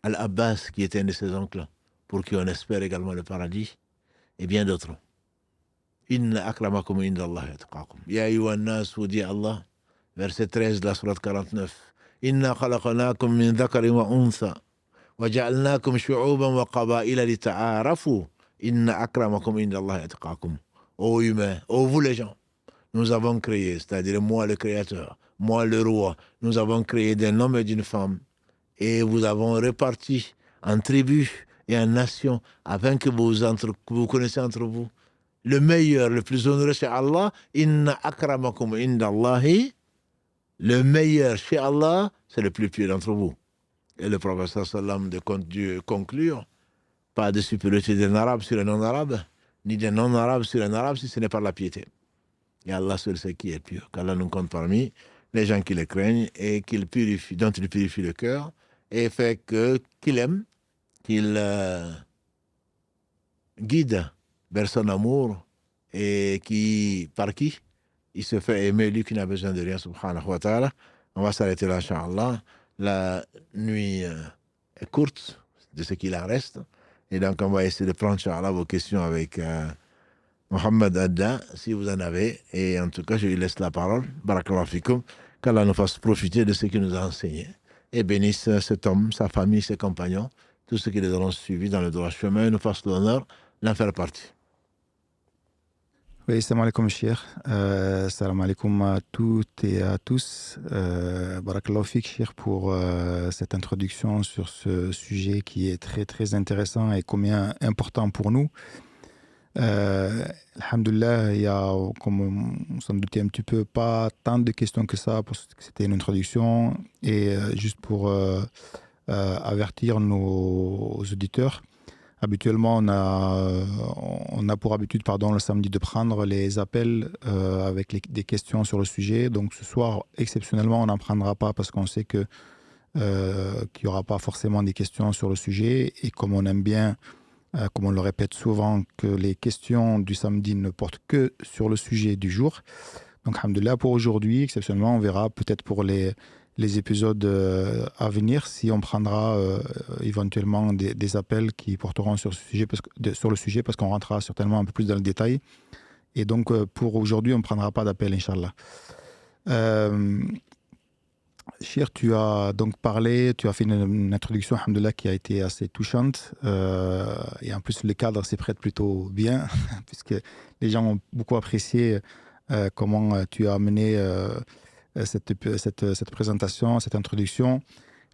[SPEAKER 1] Al-Abbas, qui était un de ses oncles, pour qui on espère également le paradis, et bien d'autres. Inna akramakum inda Allah yatqakum. Ya ayyuhan nas, vous dit Allah, verset 13 de la sourate 49. Inna khalaqnakum min dhakarin wa untha, wa ja'alnakum shu'uban wa qaba'ila li ta'arafu. Inna akramakum inda Allah yatqakum. Ô humains, ô vous les gens, nous avons créé, c'est-à-dire moi le créateur, moi le roi, nous avons créé d'un homme et d'une femme, et vous avons réparti en tribus et en nations, afin que vous connaissiez entre vous. Le meilleur, le plus honoré chez Allah, inna akramakum inda Allahi, le meilleur chez Allah, c'est le plus pieux d'entre vous. Et le prophète sallam de Dieu conclure, pas de supériorité d'un arabe sur un non-arabe, ni d'un non-arabe sur un arabe, si ce n'est par la piété. Et Allah seul sait qui est pieux, qu'Allah nous compte parmi les gens qui le craignent et dont il purifie le cœur, et fait qu'il aime, qu'il guide vers son amour, et par qui il se fait aimer, lui qui n'a besoin de rien, subhanahu wa ta'ala. On va s'arrêter là, Inch'Allah. La nuit est courte, de ce qu'il en reste, et donc on va essayer de prendre, Inch'Allah, vos questions avec Mohamed Adda, si vous en avez, et en tout cas, je lui laisse la parole. Barakallahu fikum, qu'Allah nous fasse profiter de ce qu'il nous a enseigné, et bénisse cet homme, sa famille, ses compagnons, tous ceux qui les auront suivis dans le droit chemin, et nous fasse l'honneur d'en faire partie.
[SPEAKER 2] Oui, salam alaikum, Cheikh. Salam alaikum à toutes et à tous. Barakallahu fik, Cheikh, pour cette introduction sur ce sujet qui est très, très intéressant et combien important pour nous. Alhamdulillah, il y a, comme on s'en doutait un petit peu, pas tant de questions que ça, parce que c'était une introduction. Et juste pour avertir nos auditeurs, habituellement, on a pour habitude, le samedi, de prendre les appels avec des questions sur le sujet. Donc ce soir, exceptionnellement, on n'en prendra pas parce qu'on sait qu'il n'y aura pas forcément des questions sur le sujet. Et comme on aime bien, comme on le répète souvent, que les questions du samedi ne portent que sur le sujet du jour. Donc, alhamdoulilah, pour aujourd'hui, exceptionnellement, on verra peut-être pour les épisodes à venir, si on prendra éventuellement des appels qui porteront sur le sujet, parce qu'on rentrera certainement un peu plus dans le détail. Et donc, pour aujourd'hui, on ne prendra pas d'appel, Inch'Allah. Cheikh, tu as donc parlé, tu as fait une introduction, alhamdoulilah, qui a été assez touchante. Et en plus, le cadre s'y prête plutôt bien, puisque les gens ont beaucoup apprécié comment tu as amené cette présentation, cette introduction,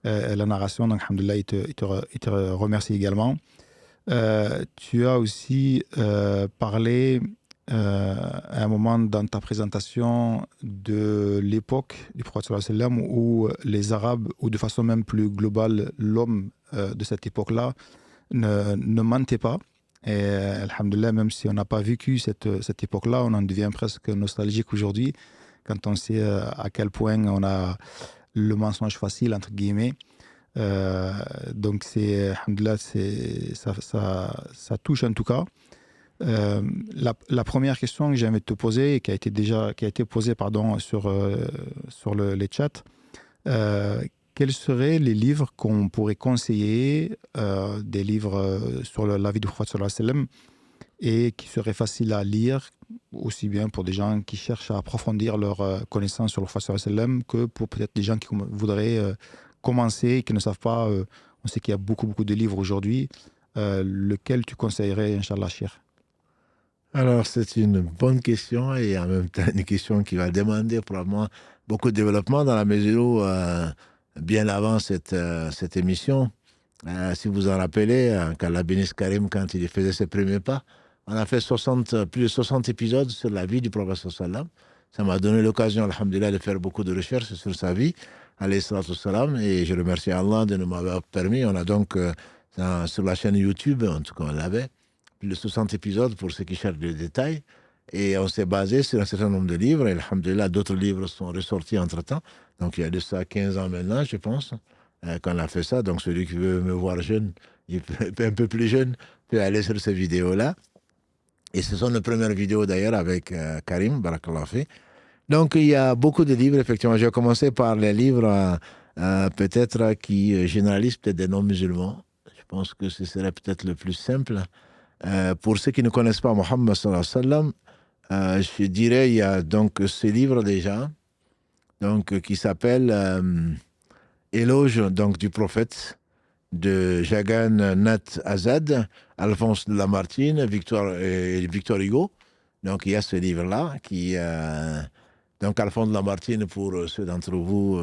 [SPEAKER 2] la narration. Donc, alhamdoulilah, il te remercie également. Tu as aussi parlé à un moment dans ta présentation de l'époque du prophète sallallahu alayhi wa sallam, où les Arabes, ou de façon même plus globale, l'homme de cette époque-là, ne mentait pas. Et alhamdoulilah, même si on n'a pas vécu cette époque-là, on en devient presque nostalgique aujourd'hui, quand on sait à quel point on a le mensonge facile, entre guillemets. Donc, alhamdoulilah, ça touche en tout cas. La première question que j'aimerais te poser, et qui a été posée sur les chats, quels seraient les livres qu'on pourrait conseiller, des livres sur la vie du prophète sallallahu alayhi wa sallam, et qui seraient faciles à lire, aussi bien pour des gens qui cherchent à approfondir leur connaissance sur le prophète sallallahu alayhi wa sallam, que pour peut-être des gens qui voudraient commencer et qui ne savent pas. On sait qu'il y a beaucoup de livres aujourd'hui. Lequel tu conseillerais, Inch'Allah, Cheikh?
[SPEAKER 1] Alors, c'est une bonne question et en même temps une question qui va demander probablement beaucoup de développement dans la mesure où, bien avant cette émission, si vous en rappelez, qu'Allah bénisse Karim, quand il faisait ses premiers pas, on a fait plus de 60 épisodes sur la vie du prophète sallam. Ça m'a donné l'occasion, alhamdulillah, de faire beaucoup de recherches sur sa vie, alayhi salatu salam, et je remercie Allah de nous m'avoir permis. On a donc, sur la chaîne YouTube, en tout cas on l'avait, plus de 60 épisodes pour ceux qui cherchent des détails. Et on s'est basé sur un certain nombre de livres. Et alhamdulillah, d'autres livres sont ressortis entre-temps. Donc il y a de ça 15 ans maintenant, je pense, qu'on a fait ça. Donc celui qui veut me voir jeune, un peu plus jeune, peut aller sur ces vidéos-là. Et ce sont nos premières vidéos d'ailleurs avec Karim, barakallah fi. Donc il y a beaucoup de livres, effectivement. Je vais commencer par les livres peut-être qui généralisent peut-être des non-musulmans. Je pense que ce serait peut-être le plus simple. Pour ceux qui ne connaissent pas Mohammed sallallahu alayhi wa sallam, je dirais il y a donc ce livre déjà, donc qui s'appelle Éloge donc du prophète de Jagan Nat Azad, Alphonse de Lamartine, Victor Hugo. Donc il y a ce livre-là qui donc Alphonse de Lamartine, pour ceux d'entre vous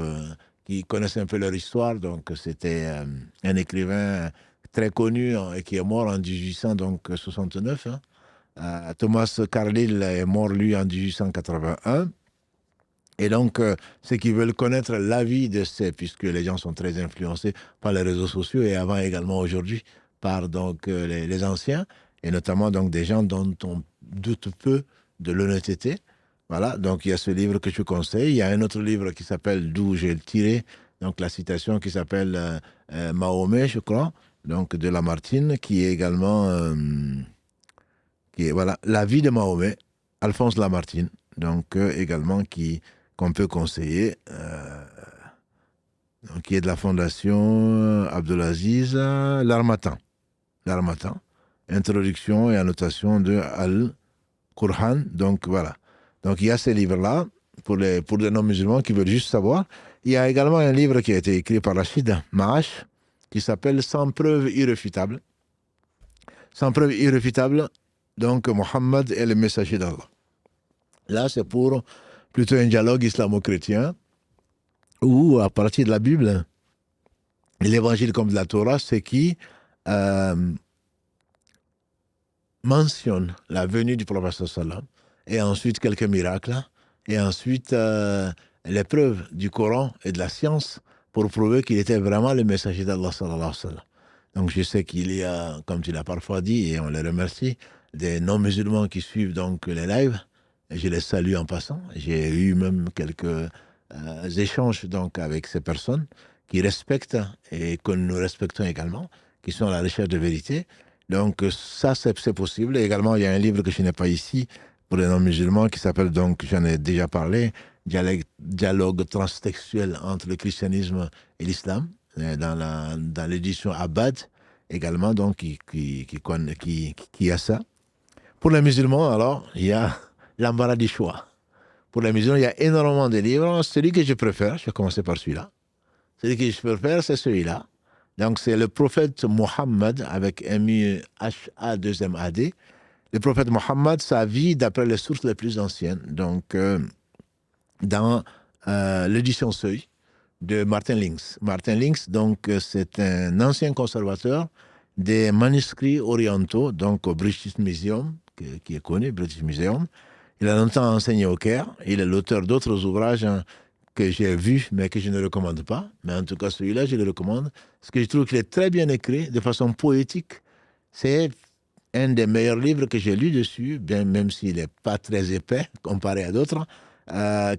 [SPEAKER 1] qui connaissent un peu leur histoire, donc c'était un écrivain très connu et qui est mort en 1869. Thomas Carlyle est mort, lui, en 1881. Et donc, ceux qui veulent connaître la vie de ces, puisque les gens sont très influencés par les réseaux sociaux et avant également aujourd'hui par donc, les anciens, et notamment donc, des gens dont on doute peu de l'honnêteté. Voilà, donc il y a ce livre que je conseille. Il y a un autre livre qui s'appelle, d'où j'ai tiré, donc la citation qui s'appelle Mahomet, je crois, donc de Lamartine, qui est également voilà, la vie de Mahomet, Alphonse Lamartine, donc également qu'on peut conseiller, donc, qui est de la fondation Abdelaziz Larmatan, introduction et annotation de Al-Qur'an. Donc voilà, donc il y a ces livres-là pour les non-musulmans qui veulent juste savoir. Il y a également un livre qui a été écrit par Rachid Maash qui s'appelle Sans preuve irréfutable. Sans preuve irréfutable, donc Mohammed est le messager d'Allah. Là, c'est pour plutôt un dialogue islamo-chrétien où, à partir de la Bible, l'évangile comme de la Torah, c'est qui mentionne la venue du prophète sallam, et ensuite quelques miracles, et ensuite les preuves du Coran et de la science pour prouver qu'il était vraiment le messager d'Allah sallallahu alayhi wa sallam. Donc je sais qu'il y a, comme tu l'as parfois dit, et on les remercie, des non-musulmans qui suivent donc les lives, et je les salue en passant. J'ai eu même quelques échanges donc avec ces personnes qui respectent et que nous respectons également, qui sont à la recherche de vérité. Donc ça, c'est possible. Et également, il y a un livre que je n'ai pas ici pour les non-musulmans qui s'appelle, donc, j'en ai déjà parlé, Dialogue transtextuel entre le christianisme et l'islam, dans l'édition Abad également, donc qui a ça. Pour les musulmans, alors, il y a l'embarras du choix. Pour les musulmans, il y a énormément de livres. Celui que je préfère, je vais commencer par celui-là. Celui que je préfère, c'est celui-là. Donc, c'est le prophète Mohammed avec M-U-H-A-2-M-A-D. Le prophète Mohammed, sa vie d'après les sources les plus anciennes. Donc, dans l'édition Seuil de Martin Links. Martin Links, donc, c'est un ancien conservateur des manuscrits orientaux, donc au British Museum, qui est connu, British Museum. Il a longtemps enseigné au Caire. Il est l'auteur d'autres ouvrages que j'ai vus, mais que je ne recommande pas. Mais en tout cas, celui-là, je le recommande. Parce que je trouve qu'il est très bien écrit, de façon poétique. C'est un des meilleurs livres que j'ai lus dessus, bien, même s'il n'est pas très épais, comparé à d'autres,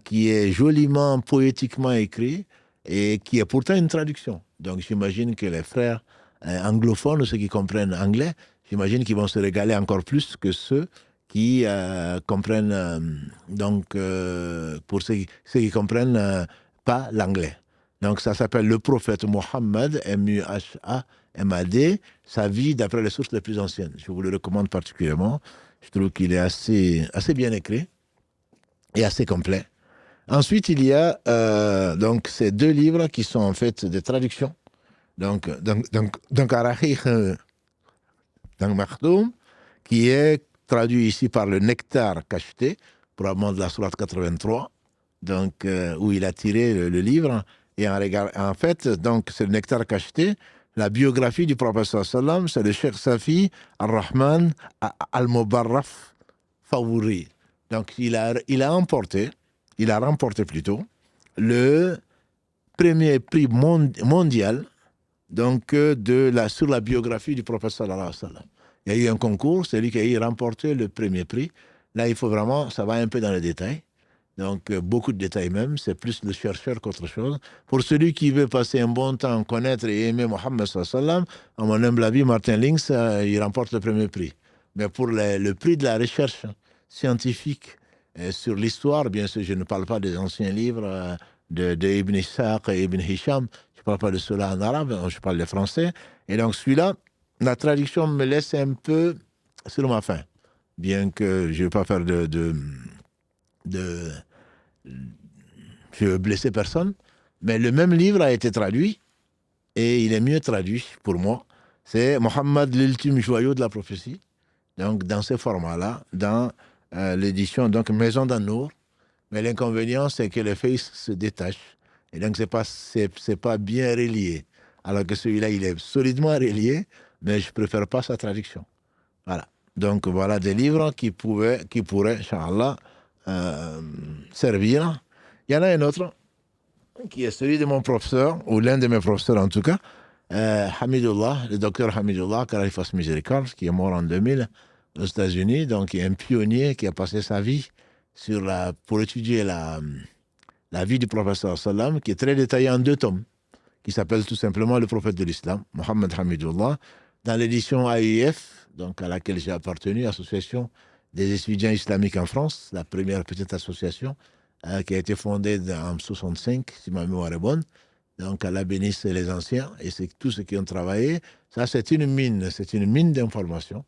[SPEAKER 1] qui est joliment, poétiquement écrit, et qui est pourtant une traduction. Donc j'imagine que les frères anglophones, ceux qui comprennent anglais, j'imagine qu'ils vont se régaler encore plus que ceux qui comprennent, pour ceux qui comprennent pas l'anglais. Donc ça s'appelle Le Prophète Mohammed, Muhammad, sa vie d'après les sources les plus anciennes. Je vous le recommande particulièrement. Je trouve qu'il est assez bien écrit et assez complet. Ensuite, il y a donc ces 2 livres qui sont en fait des traductions. Donc Ar-Rahiq Maktoum, qui est traduit ici par le Nectar cacheté, probablement de la sourate 83, donc, où il a tiré le livre. Et en fait, donc, c'est le Nectar cacheté, la biographie du prophète sallam, c'est le Cheikh Safi Ar-Rahman Al-Mubarraf Fawri. Donc, il a remporté plutôt le premier prix mondial donc, sur la biographie du prophète sallallahu alayhi wa sallam. Il y a eu un concours, c'est lui qui a remporté le premier prix. Là, il faut vraiment, ça va un peu dans les détails. Donc, beaucoup de détails même, c'est plus le chercheur qu'autre chose. Pour celui qui veut passer un bon temps, connaître et aimer Mohammed sallallahu alayhi wa sallam, à mon humble avis, Martin Links, il remporte le premier prix. Mais pour le prix de la recherche scientifique sur l'histoire, bien sûr, je ne parle pas des anciens livres de Ibn Ishaq et Ibn Hisham, je ne parle pas de cela en arabe, je parle le français. Et donc celui-là, la traduction me laisse un peu sur ma faim, bien que je ne veux pas faire je veux blesser personne, mais le même livre a été traduit, et il est mieux traduit pour moi. C'est Mohammed, l'ultime joyau de la prophétie, donc dans ce format-là, dans l'édition donc Maison d'An-Nour. Mais l'inconvénient, c'est que le face se détache. Et donc, c'est pas bien relié. Alors que celui-là, il est solidement relié, mais je préfère pas sa traduction. Voilà. Donc, voilà des livres qui pourraient, Inch'Allah, servir. Il y en a un autre, qui est celui de mon professeur, ou l'un de mes professeurs en tout cas, Hamidullah, le docteur Hamidullah, qu'Allah lui fasse miséricorde, qui est mort en 2000 aux États-Unis. Donc, il est un pionnier qui a passé sa vie pour étudier la vie du prophète sallam, qui est très détaillée en 2 tomes, qui s'appelle tout simplement Le Prophète de l'Islam, Mohammed Hamidullah, dans l'édition AIF, donc à laquelle j'ai appartenu, Association des étudiants islamiques en France, la première petite association qui a été fondée en 1965, si ma mémoire est bonne. Donc, Allah bénisse les anciens et c'est tous ceux qui ont travaillé. Ça, c'est une mine d'informations,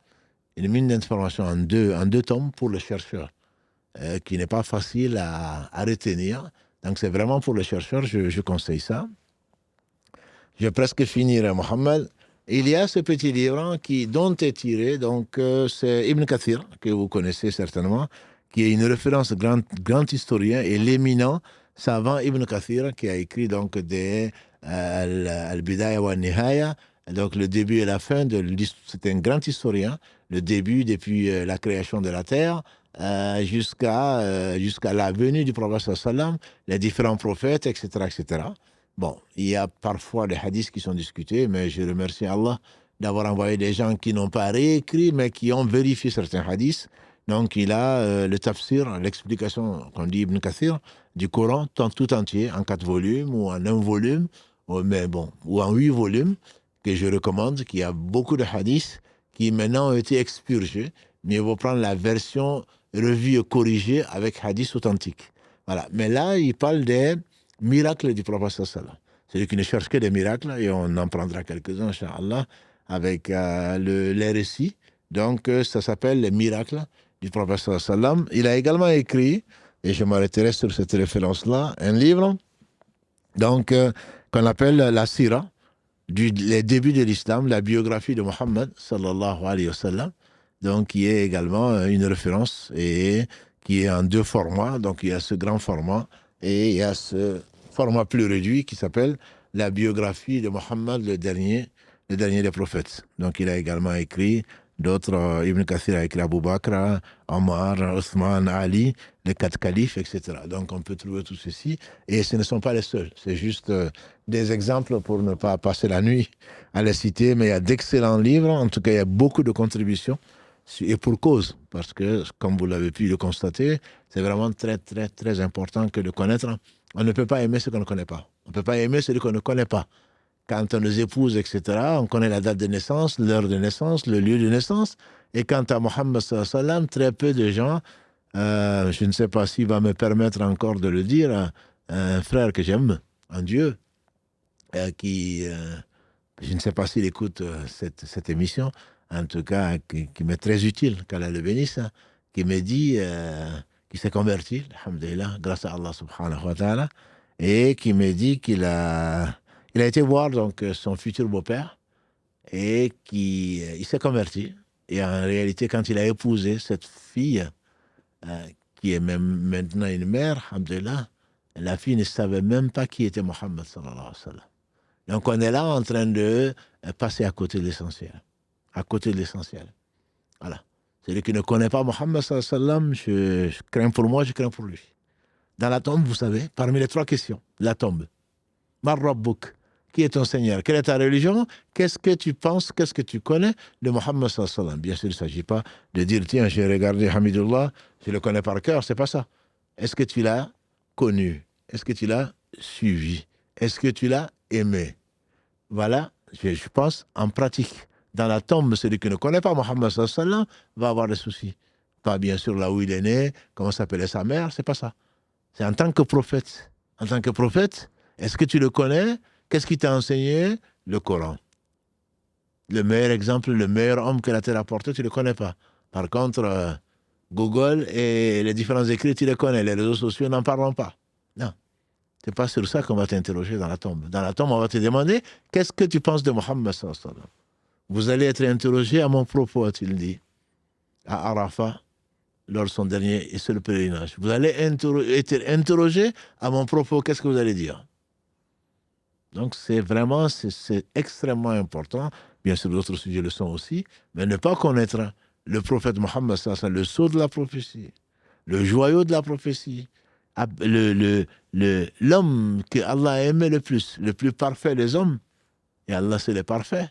[SPEAKER 1] en deux tomes pour le chercheur, qui n'est pas facile à retenir. Donc, c'est vraiment pour le chercheur, je conseille ça. Je vais presque finir, Mohammed. Il y a ce petit livre dont est tiré, donc c'est Ibn Kathir, que vous connaissez certainement, qui est une référence grand historien et l'éminent savant Ibn Kathir, qui a écrit donc Al-Bidaya wa Nihaya, donc le début et la fin c'est un grand historien, le début depuis la création de la terre, jusqu'à la venue du prophète sallam, les différents prophètes, etc., etc. Bon, il y a parfois des hadiths qui sont discutés, mais je remercie Allah d'avoir envoyé des gens qui n'ont pas réécrit, mais qui ont vérifié certains hadiths. Donc, il a le tafsir, l'explication qu'on dit Ibn Kathir, du Coran tout entier, en 4 volumes, ou en 1 volume, ou en 8 volumes, que je recommande, qui a beaucoup de hadiths qui maintenant ont été expurgés. Mais il faut prendre la version revue et corrigée avec hadiths authentiques. Voilà. Mais là, il parle des miracles du prophète sallam. Celui qui ne cherche que des miracles, et on en prendra quelques-uns, Inch'Allah, avec les récits. Donc, ça s'appelle les miracles du prophète sallam. Il a également écrit, et je m'arrêterai sur cette référence-là, un livre donc, qu'on appelle la Sira, les débuts de l'islam, la biographie de Mohammed sallallahu alayhi wa sallam, donc qui est également une référence et qui est en 2 formats. Donc, il y a ce grand format et il y a ce format plus réduit qui s'appelle la biographie de Mohammed, le dernier des prophètes. Donc, il a également écrit d'autres. Ibn Kathir a écrit Abu Bakr, Omar, Othman, Ali, les 4 califes, etc. Donc, on peut trouver tout ceci. Et ce ne sont pas les seuls. C'est juste des exemples pour ne pas passer la nuit à les citer. Mais il y a d'excellents livres. En tout cas, il y a beaucoup de contributions. Et pour cause. Parce que, comme vous l'avez pu le constater, c'est vraiment très, très, très important que de connaître. On ne peut pas aimer ce qu'on ne connaît pas. On ne peut pas aimer celui qu'on ne connaît pas. Quand on les épouse, etc., on connaît la date de naissance, l'heure de naissance, le lieu de naissance. Et quant à Mohammed sallallahu alayhi wa sallam, très peu de gens, je ne sais pas s'il va me permettre encore de le dire, un frère que j'aime, un Dieu, qui, je ne sais pas s'il écoute cette émission, en tout cas, qui m'est très utile, qu'Allah le bénisse, qui me dit, qui s'est converti, alhamdulillah, grâce à Allah subhanahu wa ta'ala, et qui me dit qu'il a été voir donc son futur beau-père, et il s'est converti. Et en réalité, quand il a épousé cette fille, qui est même maintenant une mère, alhamdulillah, la fille ne savait même pas qui était Mohammed sallallahu alayhi wa sallam. Donc on est là en train de passer à côté de l'essentiel. À côté de l'essentiel. Voilà. Celui qui ne connaît pas Mohammed sallallahu alayhi wa sallam, je crains pour moi, je crains pour lui. Dans la tombe, vous savez, parmi les 3 questions, la tombe. Mar Rabbuk, qui est ton Seigneur? Quelle est ta religion? Qu'est-ce que tu penses, qu'est-ce que tu connais de Mohammed sallallahu alayhi wa sallam? Bien sûr, il ne s'agit pas de dire, tiens, j'ai regardé Hamidullah, je le connais par cœur, c'est pas ça. Est-ce que tu l'as connu? Est-ce que tu l'as suivi? Est-ce que tu l'as aimé? Voilà, je pense, en pratique. Dans la tombe, celui qui ne connaît pas Mohammed sallallahu alayhi wa sallam va avoir des soucis. Pas bien sûr là où il est né, comment s'appelait sa mère, c'est pas ça. C'est en tant que prophète. En tant que prophète, est-ce que tu le connais? Qu'est-ce qu'il t'a enseigné? Le Coran. Le meilleur exemple, le meilleur homme que la terre a porté, tu ne le connais pas. Par contre, Google et les différents écrits, tu les connais. Les réseaux sociaux, n'en parlons pas. Non. C'est pas sur ça qu'on va t'interroger dans la tombe. Dans la tombe, on va te demander, qu'est-ce que tu penses de Mohammed sallallahu alayhi wa sallam? Vous allez être interrogé à mon propos, a-t-il dit, à Arafat, lors de son dernier et seul pèlerinage. Vous allez être interrogé à mon propos, qu'est-ce que vous allez dire? Donc c'est vraiment, c'est extrêmement important. Bien sûr, d'autres sujets le sont aussi, mais ne pas connaître le prophète Mohammed sallallahu alayhi wa sallam, le sceau de la prophétie, le joyau de la prophétie, l'homme que Allah a aimé le plus parfait des hommes, et Allah c'est le parfait,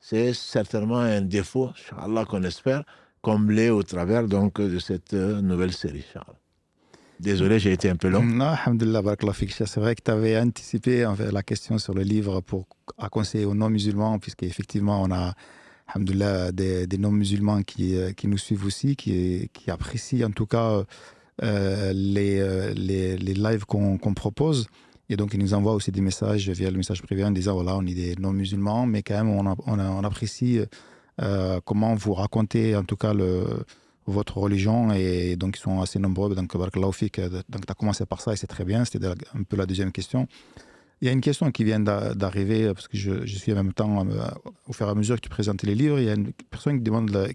[SPEAKER 1] c'est certainement un défaut, Inch'Allah, qu'on espère combler au travers donc de cette nouvelle série, Inch'Allah. Désolé, j'ai été un peu long.
[SPEAKER 2] Non, alhamdulillah, barakallah fik. C'est vrai que tu avais anticipé en fait, la question sur le livre à conseiller aux non-musulmans, puisqu'effectivement, on a, alhamdulillah, des non-musulmans qui nous suivent aussi, qui apprécient en tout cas les lives qu'on propose. Et donc, ils nous envoient aussi des messages via le message privé en disant, voilà, on est des non-musulmans, mais quand même, on apprécie comment vous racontez en tout cas votre religion, et donc ils sont assez nombreux. Donc, barakallahu fik. Donc tu as commencé par ça et c'est très bien, c'était un peu la deuxième question. Il y a une question qui vient d'arriver, parce que je suis en même temps, au fur et à mesure que tu présentes les livres, il y a une personne qui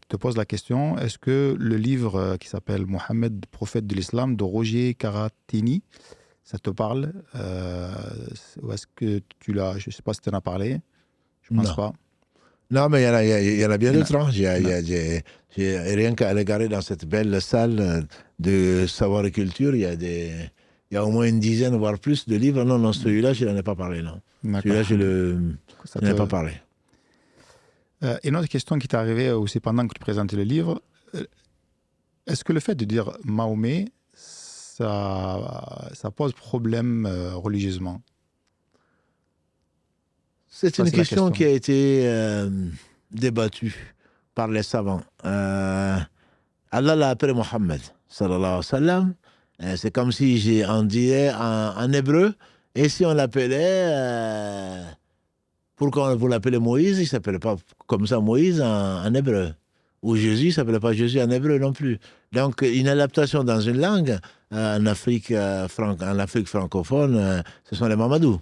[SPEAKER 2] te pose la question, est-ce que le livre qui s'appelle Mohammed, prophète de l'islam, de Roger Caratini, ça te parle? Ou est-ce que tu l'as, je ne sais pas si tu en as parlé, je ne pense pas.
[SPEAKER 1] Non, mais il y en a bien d'autres. Hein. J'ai rien qu'à regarder dans cette belle salle de savoir et culture, il y a au moins une dizaine, voire plus de livres. Non, celui-là, je n'en ai pas parlé. Non. Celui-là, je n'en ai pas parlé.
[SPEAKER 2] Une autre question qui t'est arrivée aussi pendant que tu présentais le livre, est-ce que le fait de dire Mahomet, ça pose problème religieusement?
[SPEAKER 1] C'est une question qui a été débattue par les savants. Allah l'a appelé Mohammed, sallallahu alayhi wa sallam. C'est comme si on dirait en hébreu, et si on l'appelait, pourquoi vous l'appelez Moïse, il ne s'appelait pas comme ça Moïse en hébreu. Ou Jésus, il ne s'appelait pas Jésus en hébreu non plus. Donc, une adaptation dans une langue, en Afrique francophone, ce sont les Mamadou.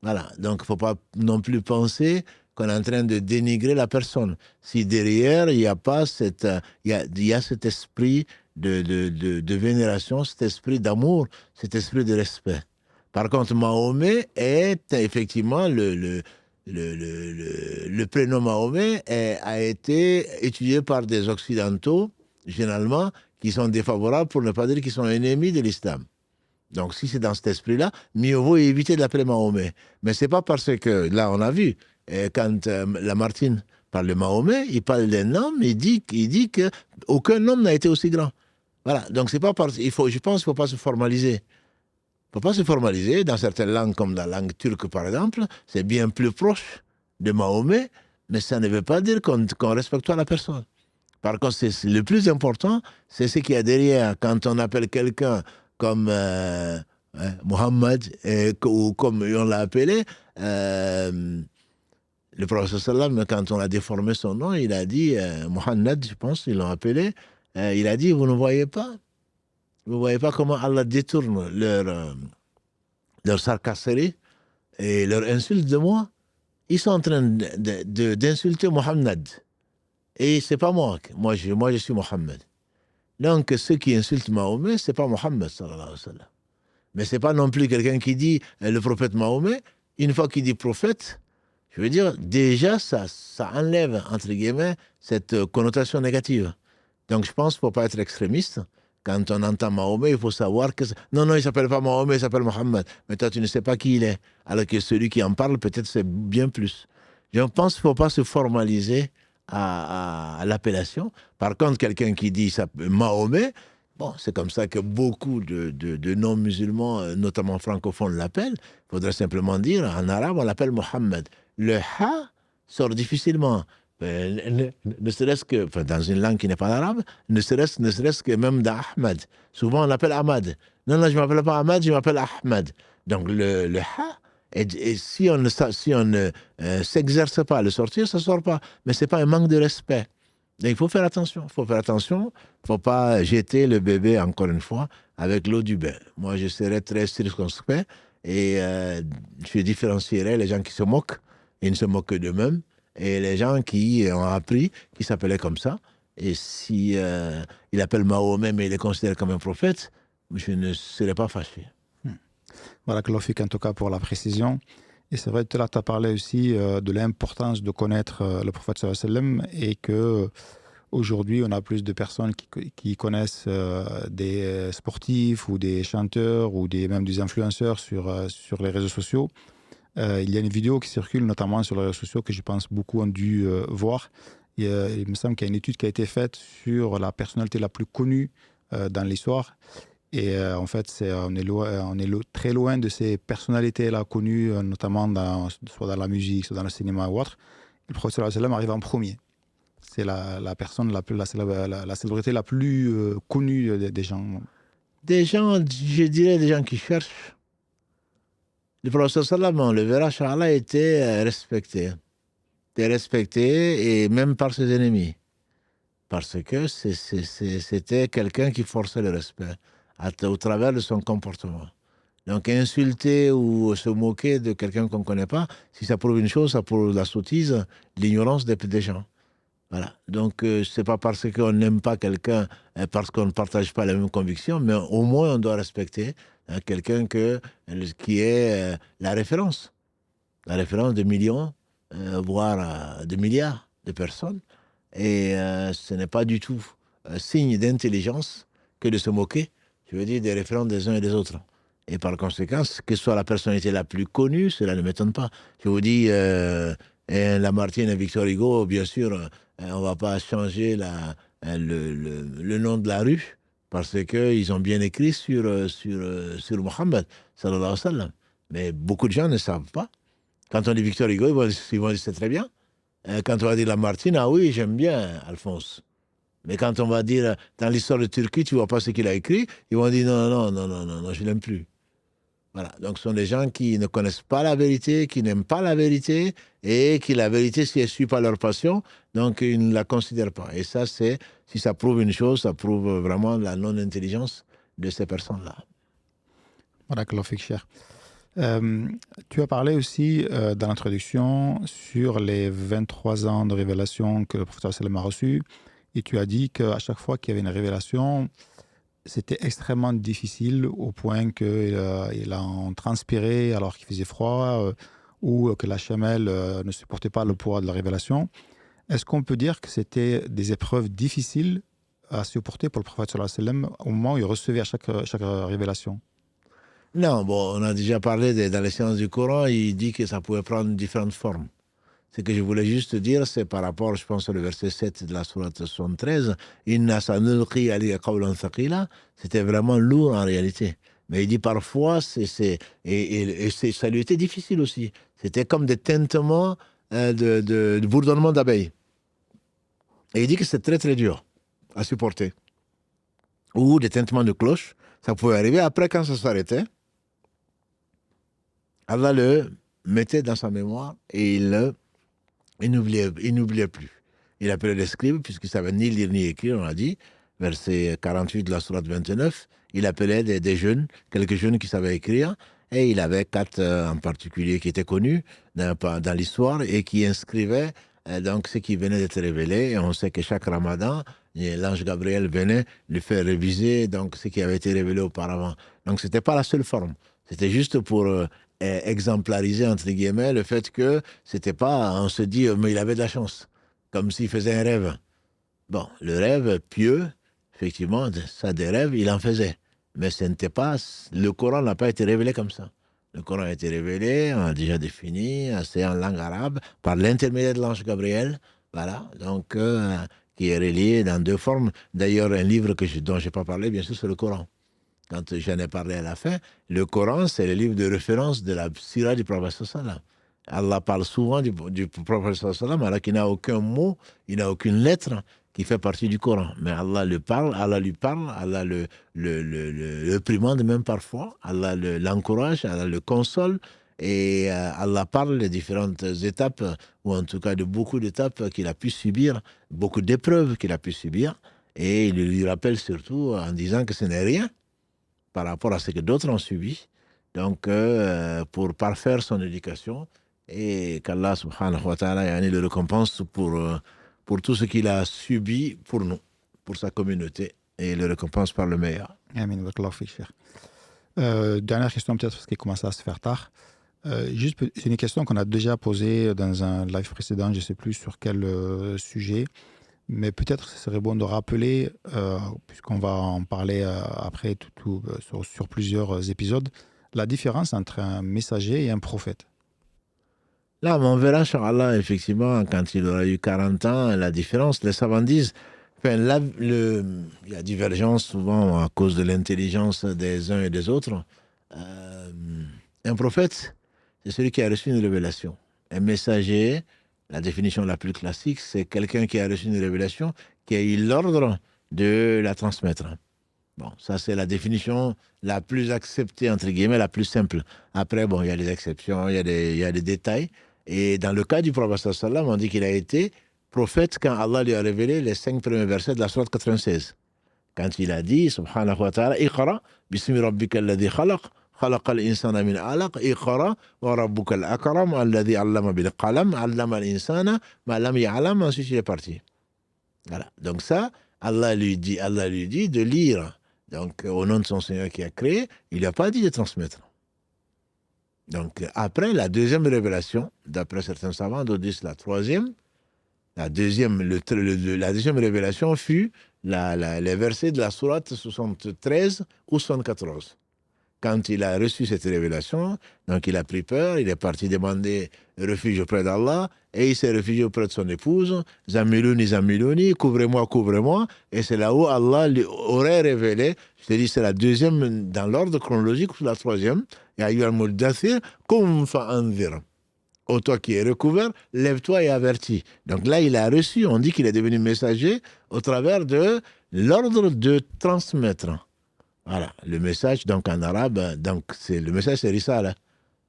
[SPEAKER 1] Voilà, donc il ne faut pas non plus penser qu'on est en train de dénigrer la personne. Si derrière, il n'y a pas il y a cet esprit de vénération, cet esprit d'amour, cet esprit de respect. Par contre, Mahomet est effectivement le prénom Mahomet a été étudié par des Occidentaux, généralement, qui sont défavorables, pour ne pas dire qu'ils sont ennemis de l'islam. Donc, si c'est dans cet esprit-là, mieux vaut éviter de l'appeler Mahomet. Mais ce n'est pas parce que, là, on a vu, quand Lamartine parle de Mahomet, il parle d'un homme, il dit qu'aucun homme n'a été aussi grand. Voilà, donc c'est pas parce... je pense qu'il ne faut pas se formaliser. faut pas se formaliser. Dans certaines langues, comme la langue turque par exemple, c'est bien plus proche de Mahomet, mais ça ne veut pas dire qu'on respecte pas la personne. Par contre, le plus important, c'est ce qu'il y a derrière. Quand on appelle quelqu'un comme Mohammed, ou comme on l'a appelé, le prophète sallam, quand on a déformé son nom, il a dit, Mohammed, je pense, ils l'ont appelé, il a dit, vous ne voyez pas comment Allah détourne leur sarcasserie et leur insulte de moi. Ils sont en train d'insulter Mohammed. Et c'est pas moi. Moi, je suis Mohammed. Donc, ceux qui insultent Mahomet, c'est pas Mohammed, sallallahu alayhi wa sallam. Mais c'est pas non plus quelqu'un qui dit le prophète Mahomet. Une fois qu'il dit prophète, je veux dire, déjà, ça enlève, entre guillemets, cette connotation négative. Donc, je pense qu'il ne faut pas être extrémiste. Quand on entend Mahomet, il faut savoir que... Non, il ne s'appelle pas Mahomet, il s'appelle Mohammed. Mais toi, tu ne sais pas qui il est. Alors que celui qui en parle, peut-être, c'est bien plus. Je pense qu'il ne faut pas se formaliser à l'appellation. Par contre, quelqu'un qui dit Mahomet, bon, c'est comme ça que beaucoup de non-musulmans, notamment francophones, l'appellent. Il faudrait simplement dire, en arabe, on l'appelle Mohammed. Le ha sort difficilement. Ne serait-ce que, enfin, dans une langue qui n'est pas l'arabe, ne serait-ce que même d'Ahmed. Souvent, on l'appelle Ahmad. Non, je ne m'appelle pas Ahmad, je m'appelle Ahmed. Donc, le ha, et si on ne s'exerce pas à le sortir, ça ne sort pas. Mais ce n'est pas un manque de respect. Et il faut faire attention. Il ne faut pas jeter le bébé, encore une fois, avec l'eau du bain. Moi, je serais très circonspect et je différencierais les gens qui se moquent. Ils ne se moquent que d'eux-mêmes. Et les gens qui ont appris, qui s'appelaient comme ça, et si il appelle Mahomet, mais il les considère comme un prophète, je ne serais pas fâché.
[SPEAKER 2] Voilà, Klofik, en tout cas, pour la précision. Et c'est vrai que là, tu as parlé aussi de l'importance de connaître le prophète sallallahu alayhi wa sallam, et qu'aujourd'hui, on a plus de personnes qui connaissent des sportifs ou des chanteurs ou même des influenceurs sur les réseaux sociaux. Il y a une vidéo qui circule notamment sur les réseaux sociaux que je pense beaucoup ont dû voir. Il me semble qu'il y a une étude qui a été faite sur la personnalité la plus connue dans l'histoire. Et en fait, on est très loin de ces personnalités-là connues, notamment soit dans la musique, soit dans le cinéma ou autre. Le prophète sallallahu alayhi wa sallam arrive en premier. C'est la personne, la célébrité la plus connue des gens.
[SPEAKER 1] Des gens, je dirais des gens qui cherchent. Le prophète sallam, on le verra, Inch'Allah, était respecté. Était respecté, et même par ses ennemis. Parce que c'était quelqu'un qui forçait le respect au travers de son comportement. Donc insulter ou se moquer de quelqu'un qu'on ne connaît pas, si ça prouve une chose, ça prouve la sottise, l'ignorance des gens. Voilà. Donc c'est pas parce qu'on n'aime pas quelqu'un, parce qu'on ne partage pas la même conviction, mais au moins on doit respecter quelqu'un qui est la référence de millions, voire de milliards de personnes. Et ce n'est pas du tout signe d'intelligence que de se moquer, je veux dire, des références des uns et des autres. Et par conséquent, que ce soit la personnalité la plus connue, cela ne m'étonne pas. Je vous dis, Lamartine et Victor Hugo, bien sûr, on ne va pas changer le nom de la rue, parce qu'ils ont bien écrit sur Mohammed, sallallahu alayhi wa sallam. Mais beaucoup de gens ne savent pas. Quand on dit Victor Hugo, ils vont dire c'est très bien. Quand on va dire Lamartine, ah oui, j'aime bien Alphonse. Mais quand on va dire dans l'histoire de Turquie, tu ne vois pas ce qu'il a écrit, ils vont dire non, je ne l'aime plus. Voilà. Donc ce sont des gens qui ne connaissent pas la vérité, qui n'aiment pas la vérité, et qui la vérité, si elle ne suit pas leur passion, donc ils ne la considèrent pas. Et ça, si ça prouve une chose, ça prouve vraiment la non-intelligence de ces personnes-là.
[SPEAKER 2] Voilà, Klofik, cher. Tu as parlé aussi dans l'introduction sur les 23 ans de révélation que le prophète sallam a reçu, et tu as dit qu'à chaque fois qu'il y avait une révélation, c'était extrêmement difficile au point qu'il en transpirait alors qu'il faisait froid, ou que la chamelle ne supportait pas le poids de la révélation. Est-ce qu'on peut dire que c'était des épreuves difficiles à supporter pour le prophète sallallahu alayhi wa sallam au moment où il recevait à chaque révélation?
[SPEAKER 1] Non, bon, on a déjà parlé dans les séances du Coran, il dit que ça pouvait prendre différentes formes. Ce que je voulais juste dire, c'est par rapport, je pense, au verset 7 de la sourate 73, « Inna sanulqi alayka qawlan thaqila », c'était vraiment lourd en réalité. Mais il dit parfois, ça lui était difficile aussi. C'était comme des tintements de bourdonnement d'abeilles. Et il dit que c'est très très dur à supporter. Ou des tintements de cloche, ça pouvait arriver. Après, quand ça s'arrêtait, Allah le mettait dans sa mémoire et il n'oubliait plus. Il appelait les scribes, puisqu'il ne savait ni lire ni écrire, on a dit, verset 48 de la sourate 29. Il appelait des jeunes, quelques jeunes qui savaient écrire, et il avait 4 en particulier qui étaient connus dans l'histoire et qui inscrivaient donc ce qui venait d'être révélé. Et on sait que chaque Ramadan, l'ange Gabriel venait lui faire réviser donc, ce qui avait été révélé auparavant. Donc ce n'était pas la seule forme. C'était juste pour exemplariser, entre guillemets, le fait que c'était pas, on se dit, mais il avait de la chance, comme s'il faisait un rêve. Bon, le rêve pieux, effectivement, ça des rêves, il en faisait. Mais ce n'était pas, le Coran n'a pas été révélé comme ça. Le Coran a été révélé, on a déjà défini, c'est en langue arabe, par l'intermédiaire de l'ange Gabriel, voilà, donc qui est relié dans 2 formes. D'ailleurs, un livre dont je n'ai pas parlé, bien sûr, c'est le Coran. Quand j'en ai parlé à la fin, le Coran, c'est le livre de référence de la sira du prophète sallallahu. Allah parle souvent du prophète sallallahu, alors qu'il n'a aucun mot, il n'a aucune lettre qui fait partie du Coran. Mais Allah lui parle, Allah le primande même parfois, Allah l'encourage, Allah le console, et Allah parle des différentes étapes, ou en tout cas de beaucoup d'étapes qu'il a pu subir, beaucoup d'épreuves qu'il a pu subir, et il lui rappelle surtout en disant que ce n'est rien par rapport à ce que d'autres ont subi, donc pour parfaire son éducation, et qu'Allah subhanahu wa ta'ala le récompense pour tout ce qu'il a subi pour nous, pour sa communauté, et le récompense par le meilleur.
[SPEAKER 2] Amin. Dernière question peut-être parce qu'il commence à se faire tard. C'est une question qu'on a déjà posée dans un live précédent, je ne sais plus sur quel sujet, mais peut-être ce serait bon de rappeler, puisqu'on va en parler après sur plusieurs épisodes, la différence entre un messager et un prophète.
[SPEAKER 1] Là, on verra, Inch'Allah, effectivement, quand il aura eu 40 ans, la différence. Les savants disent, enfin, il y a divergence souvent à cause de l'intelligence des uns et des autres. Un prophète, c'est celui qui a reçu une révélation. Un messager, la définition la plus classique, c'est quelqu'un qui a reçu une révélation, qui a eu l'ordre de la transmettre. Bon, ça c'est la définition la plus acceptée, entre guillemets, la plus simple. Après, bon, il y a des exceptions, il y a des détails. Et dans le cas du prophète sallallahu, on dit qu'il a été prophète quand Allah lui a révélé les 5 premiers versets de la sourate 96. Quand il a dit, subhanahu wa ta'ala, Iqra, bismi rabbika alladhi khalaq, خلق الإنسان من علق اقرأ وربك الأكرم الذي علم بالقلم علم الإنسان ما لم يعلم. Ensuite il est parti. Voilà. Donc ça, Allah lui dit de lire. Donc au nom de son Seigneur qui a créé, il n'a pas dit de transmettre. Donc après la deuxième révélation, d'après certains savants, d'autres disent la troisième. La deuxième révélation fut les versets de la sourate 73 ou 74. Quand il a reçu cette révélation, donc il a pris peur, il est parti demander refuge auprès d'Allah, et il s'est réfugié auprès de son épouse, Zamiluni, Zamiluni, couvrez-moi, couvrez-moi, et c'est là où Allah lui aurait révélé, je te dis c'est la deuxième dans l'ordre chronologique, ou la troisième, Ya ayyuhal muddathir, kum fa'anzir. Ô toi qui es recouvert, lève-toi et avertis. Donc là, il a reçu, on dit qu'il est devenu messager au travers de l'ordre de transmettre. Voilà, le message, donc en arabe, donc le message c'est Risala.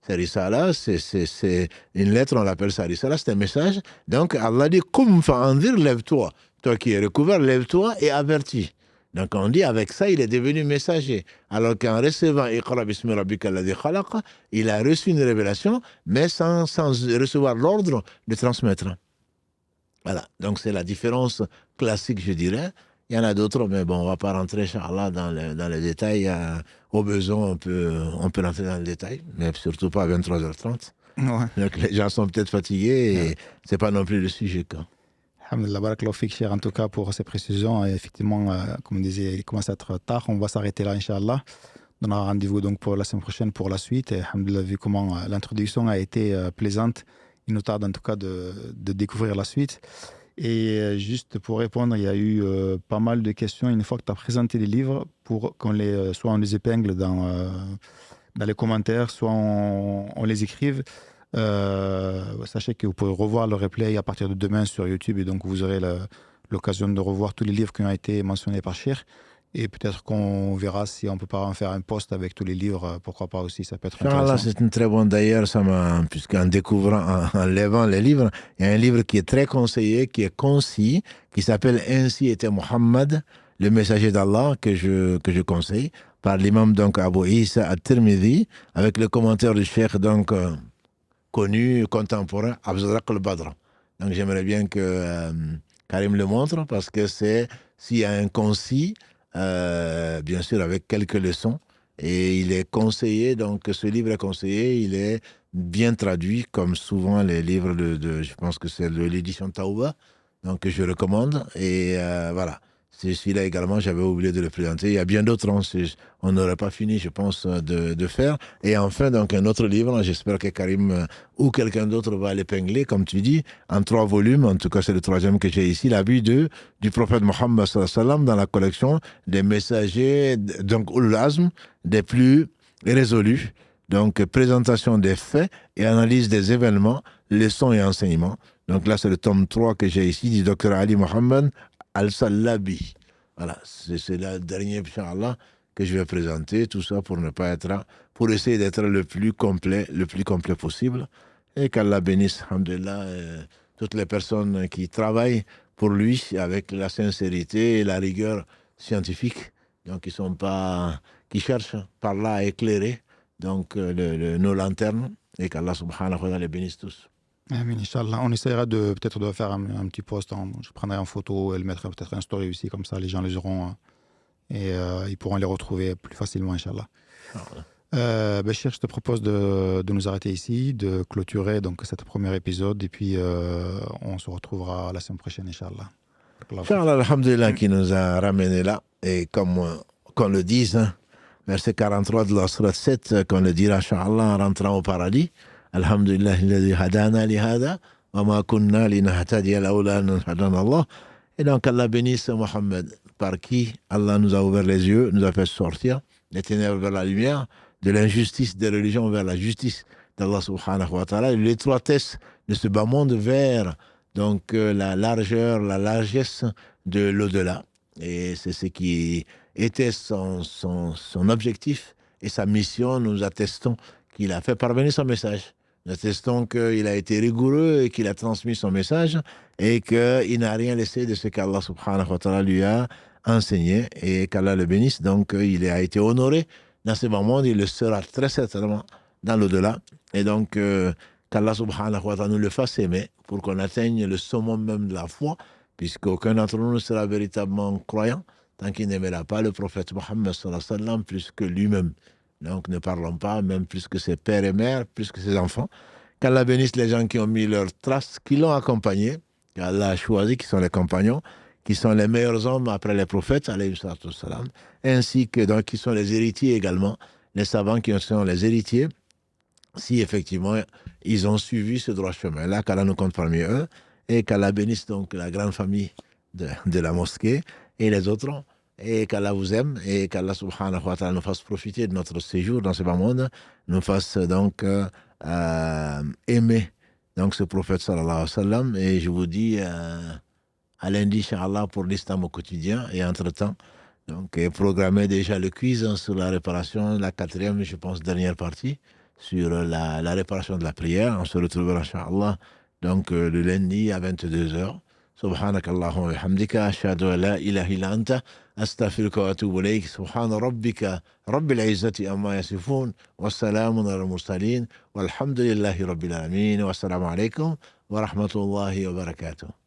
[SPEAKER 1] C'est Risala, c'est une lettre, on l'appelle ça Risala, c'est un message. Donc Allah dit, Kum fa'anzir, lève-toi. Toi qui es recouvert, lève-toi et avertis. Donc on dit, avec ça, il est devenu messager. Alors qu'en recevant Iqra bismi rabbika alladhi khalaq, il a reçu une révélation, mais sans recevoir l'ordre de transmettre. Voilà, donc c'est la différence classique, je dirais. Il y en a d'autres, mais bon, on ne va pas rentrer, Inch'Allah, dans les détails. Au besoin, on peut rentrer dans le détail, mais surtout pas à 23h30.
[SPEAKER 2] Ouais.
[SPEAKER 1] Donc les gens sont peut-être fatigués et ce n'est pas non plus le sujet, quoi.
[SPEAKER 2] Alhamdulillah, barakallahu fik, cher, en tout cas pour ces précisions. Et effectivement, comme on disait, il commence à être tard. On va s'arrêter là, Inch'Allah. On aura rendez-vous donc pour la semaine prochaine pour la suite. Et alhamdulillah, vu comment l'introduction a été plaisante, il nous tarde en tout cas de découvrir la suite. Et juste pour répondre, il y a eu pas mal de questions une fois que tu as présenté les livres pour qu'on soit on les épingle dans les commentaires, soit on les écrive. Sachez que vous pouvez revoir le replay à partir de demain sur YouTube et donc vous aurez l'occasion de revoir tous les livres qui ont été mentionnés par Cheikh. Et peut-être qu'on verra si on ne peut pas en faire un post avec tous les livres, pourquoi pas aussi, ça peut être
[SPEAKER 1] Inch'Allah,
[SPEAKER 2] intéressant.
[SPEAKER 1] c'est une très bonne d'ailleurs, puisqu'en découvrant, en levant les livres, il y a un livre qui est très conseillé, qui est concis, qui s'appelle Ainsi était Muhammad, le messager d'Allah, que je conseille, par l'imam donc Abu Isa at-Tirmidhi, avec le commentaire du cheikh donc connu, contemporain, Abzurraq al-Badr. Donc j'aimerais bien que Karim le montre, parce que s'il y a un concis, bien sûr avec quelques leçons, et il est conseillé, donc ce livre est conseillé, il est bien traduit, comme souvent les livres je pense que c'est de l'édition Taouba, donc que je recommande, et voilà. C'est celui-là également, j'avais oublié de le présenter. Il y a bien d'autres, on n'aurait pas fini, je pense, de faire. Et enfin, donc, un autre livre, j'espère que Karim ou quelqu'un d'autre va l'épingler, comme tu dis, en 3 volumes. En tout cas, c'est le 3e que j'ai ici, la vie du prophète Mohammed sallallahu alayhi wa sallam dans la collection des messagers, donc, Ulul Azm, des plus résolus. Donc, présentation des faits et analyse des événements, leçons et enseignements. Donc là, c'est le tome 3 que j'ai ici, du docteur Ali Mohammed Al-Salabi. Voilà, c'est le dernier, Inch'Allah, que je vais présenter, tout ça pour ne pas être là, pour essayer d'être le plus complet possible. Et qu'Allah bénisse, alhamdulillah, toutes les personnes qui travaillent pour lui avec la sincérité et la rigueur scientifique, donc qui cherchent par là à éclairer donc, nos lanternes, et qu'Allah subhanahu wa ta'ala les bénisse tous.
[SPEAKER 2] Amin, Inch'Allah. On essaiera peut-être de faire un petit post. Je prendrai en photo et le mettre peut-être un story aussi, comme ça les gens les auront et ils pourront les retrouver plus facilement, Inch'Allah. Béchir, je te propose de nous arrêter ici, de clôturer donc cet premier épisode et puis on se retrouvera la semaine prochaine, Inch'Allah.
[SPEAKER 1] Inch'Allah, alhamdulillah, qui nous a ramenés là. Et comme qu'on le dise, verset 43 de la Sourate 7, qu'on le dira, Inch'Allah, en rentrant au paradis. Alhamdulillah, alladhi hadana li hada, wa ma kunna linahtadiya lawla an hadana Allah. Et donc, Allah bénisse Mohammed, par qui Allah nous a ouvert les yeux, nous a fait sortir des ténèbres vers la lumière, de l'injustice des religions vers la justice d'Allah subhanahu wa ta'ala, et l'étroitesse de ce bas monde vers donc, la largeur, la largesse de l'au-delà. Et c'est ce qui était son objectif et sa mission. Nous attestons qu'il a fait parvenir son message. Nous attestons qu'il a été rigoureux et qu'il a transmis son message et qu'il n'a rien laissé de ce qu'Allah subhanahu wa ta'ala lui a enseigné, et qu'Allah le bénisse. Donc, il a été honoré dans ce bas monde, il le sera très certainement dans l'au-delà. Et donc, qu'Allah subhanahu wa ta'ala nous le fasse aimer pour qu'on atteigne le summum même de la foi, puisqu'aucun d'entre nous ne sera véritablement croyant tant qu'il n'aimera pas le prophète Mohammed sallallahu alayhi wa sallam plus que lui-même. Donc ne parlons pas, même plus que ses pères et mères, plus que ses enfants. Qu'Allah bénisse les gens qui ont mis leurs traces, qui l'ont accompagné, qu'Allah a choisi, qui sont les compagnons, qui sont les meilleurs hommes après les prophètes, alayhi salatu wassalam, ainsi que donc, qui sont les héritiers également, les savants qui sont les héritiers, si effectivement ils ont suivi ce droit chemin-là, qu'Allah nous compte parmi eux, et qu'Allah bénisse donc la grande famille de la mosquée et les autres, et qu'Allah vous aime, et qu'Allah subhanahu wa ta'ala nous fasse profiter de notre séjour dans ce bas monde, nous fasse donc aimer donc, ce prophète sallallahu alayhi wa sallam. Et je vous dis à lundi, Inch'Allah, pour l'islam au quotidien, et entre-temps, donc programmez déjà le quiz sur la réparation, la 4e, je pense, dernière partie, sur la réparation de la prière. On se retrouvera, Inch'Allah, donc le lundi à 22h. سبحانك اللهم وبحمدك أشهد أن لا إله إلا أنت أستغفرك وأتوب إليك سبحان ربك رب العزة أما يصفون والسلام على المرسلين والحمد لله رب العالمين والسلام عليكم ورحمة الله وبركاته.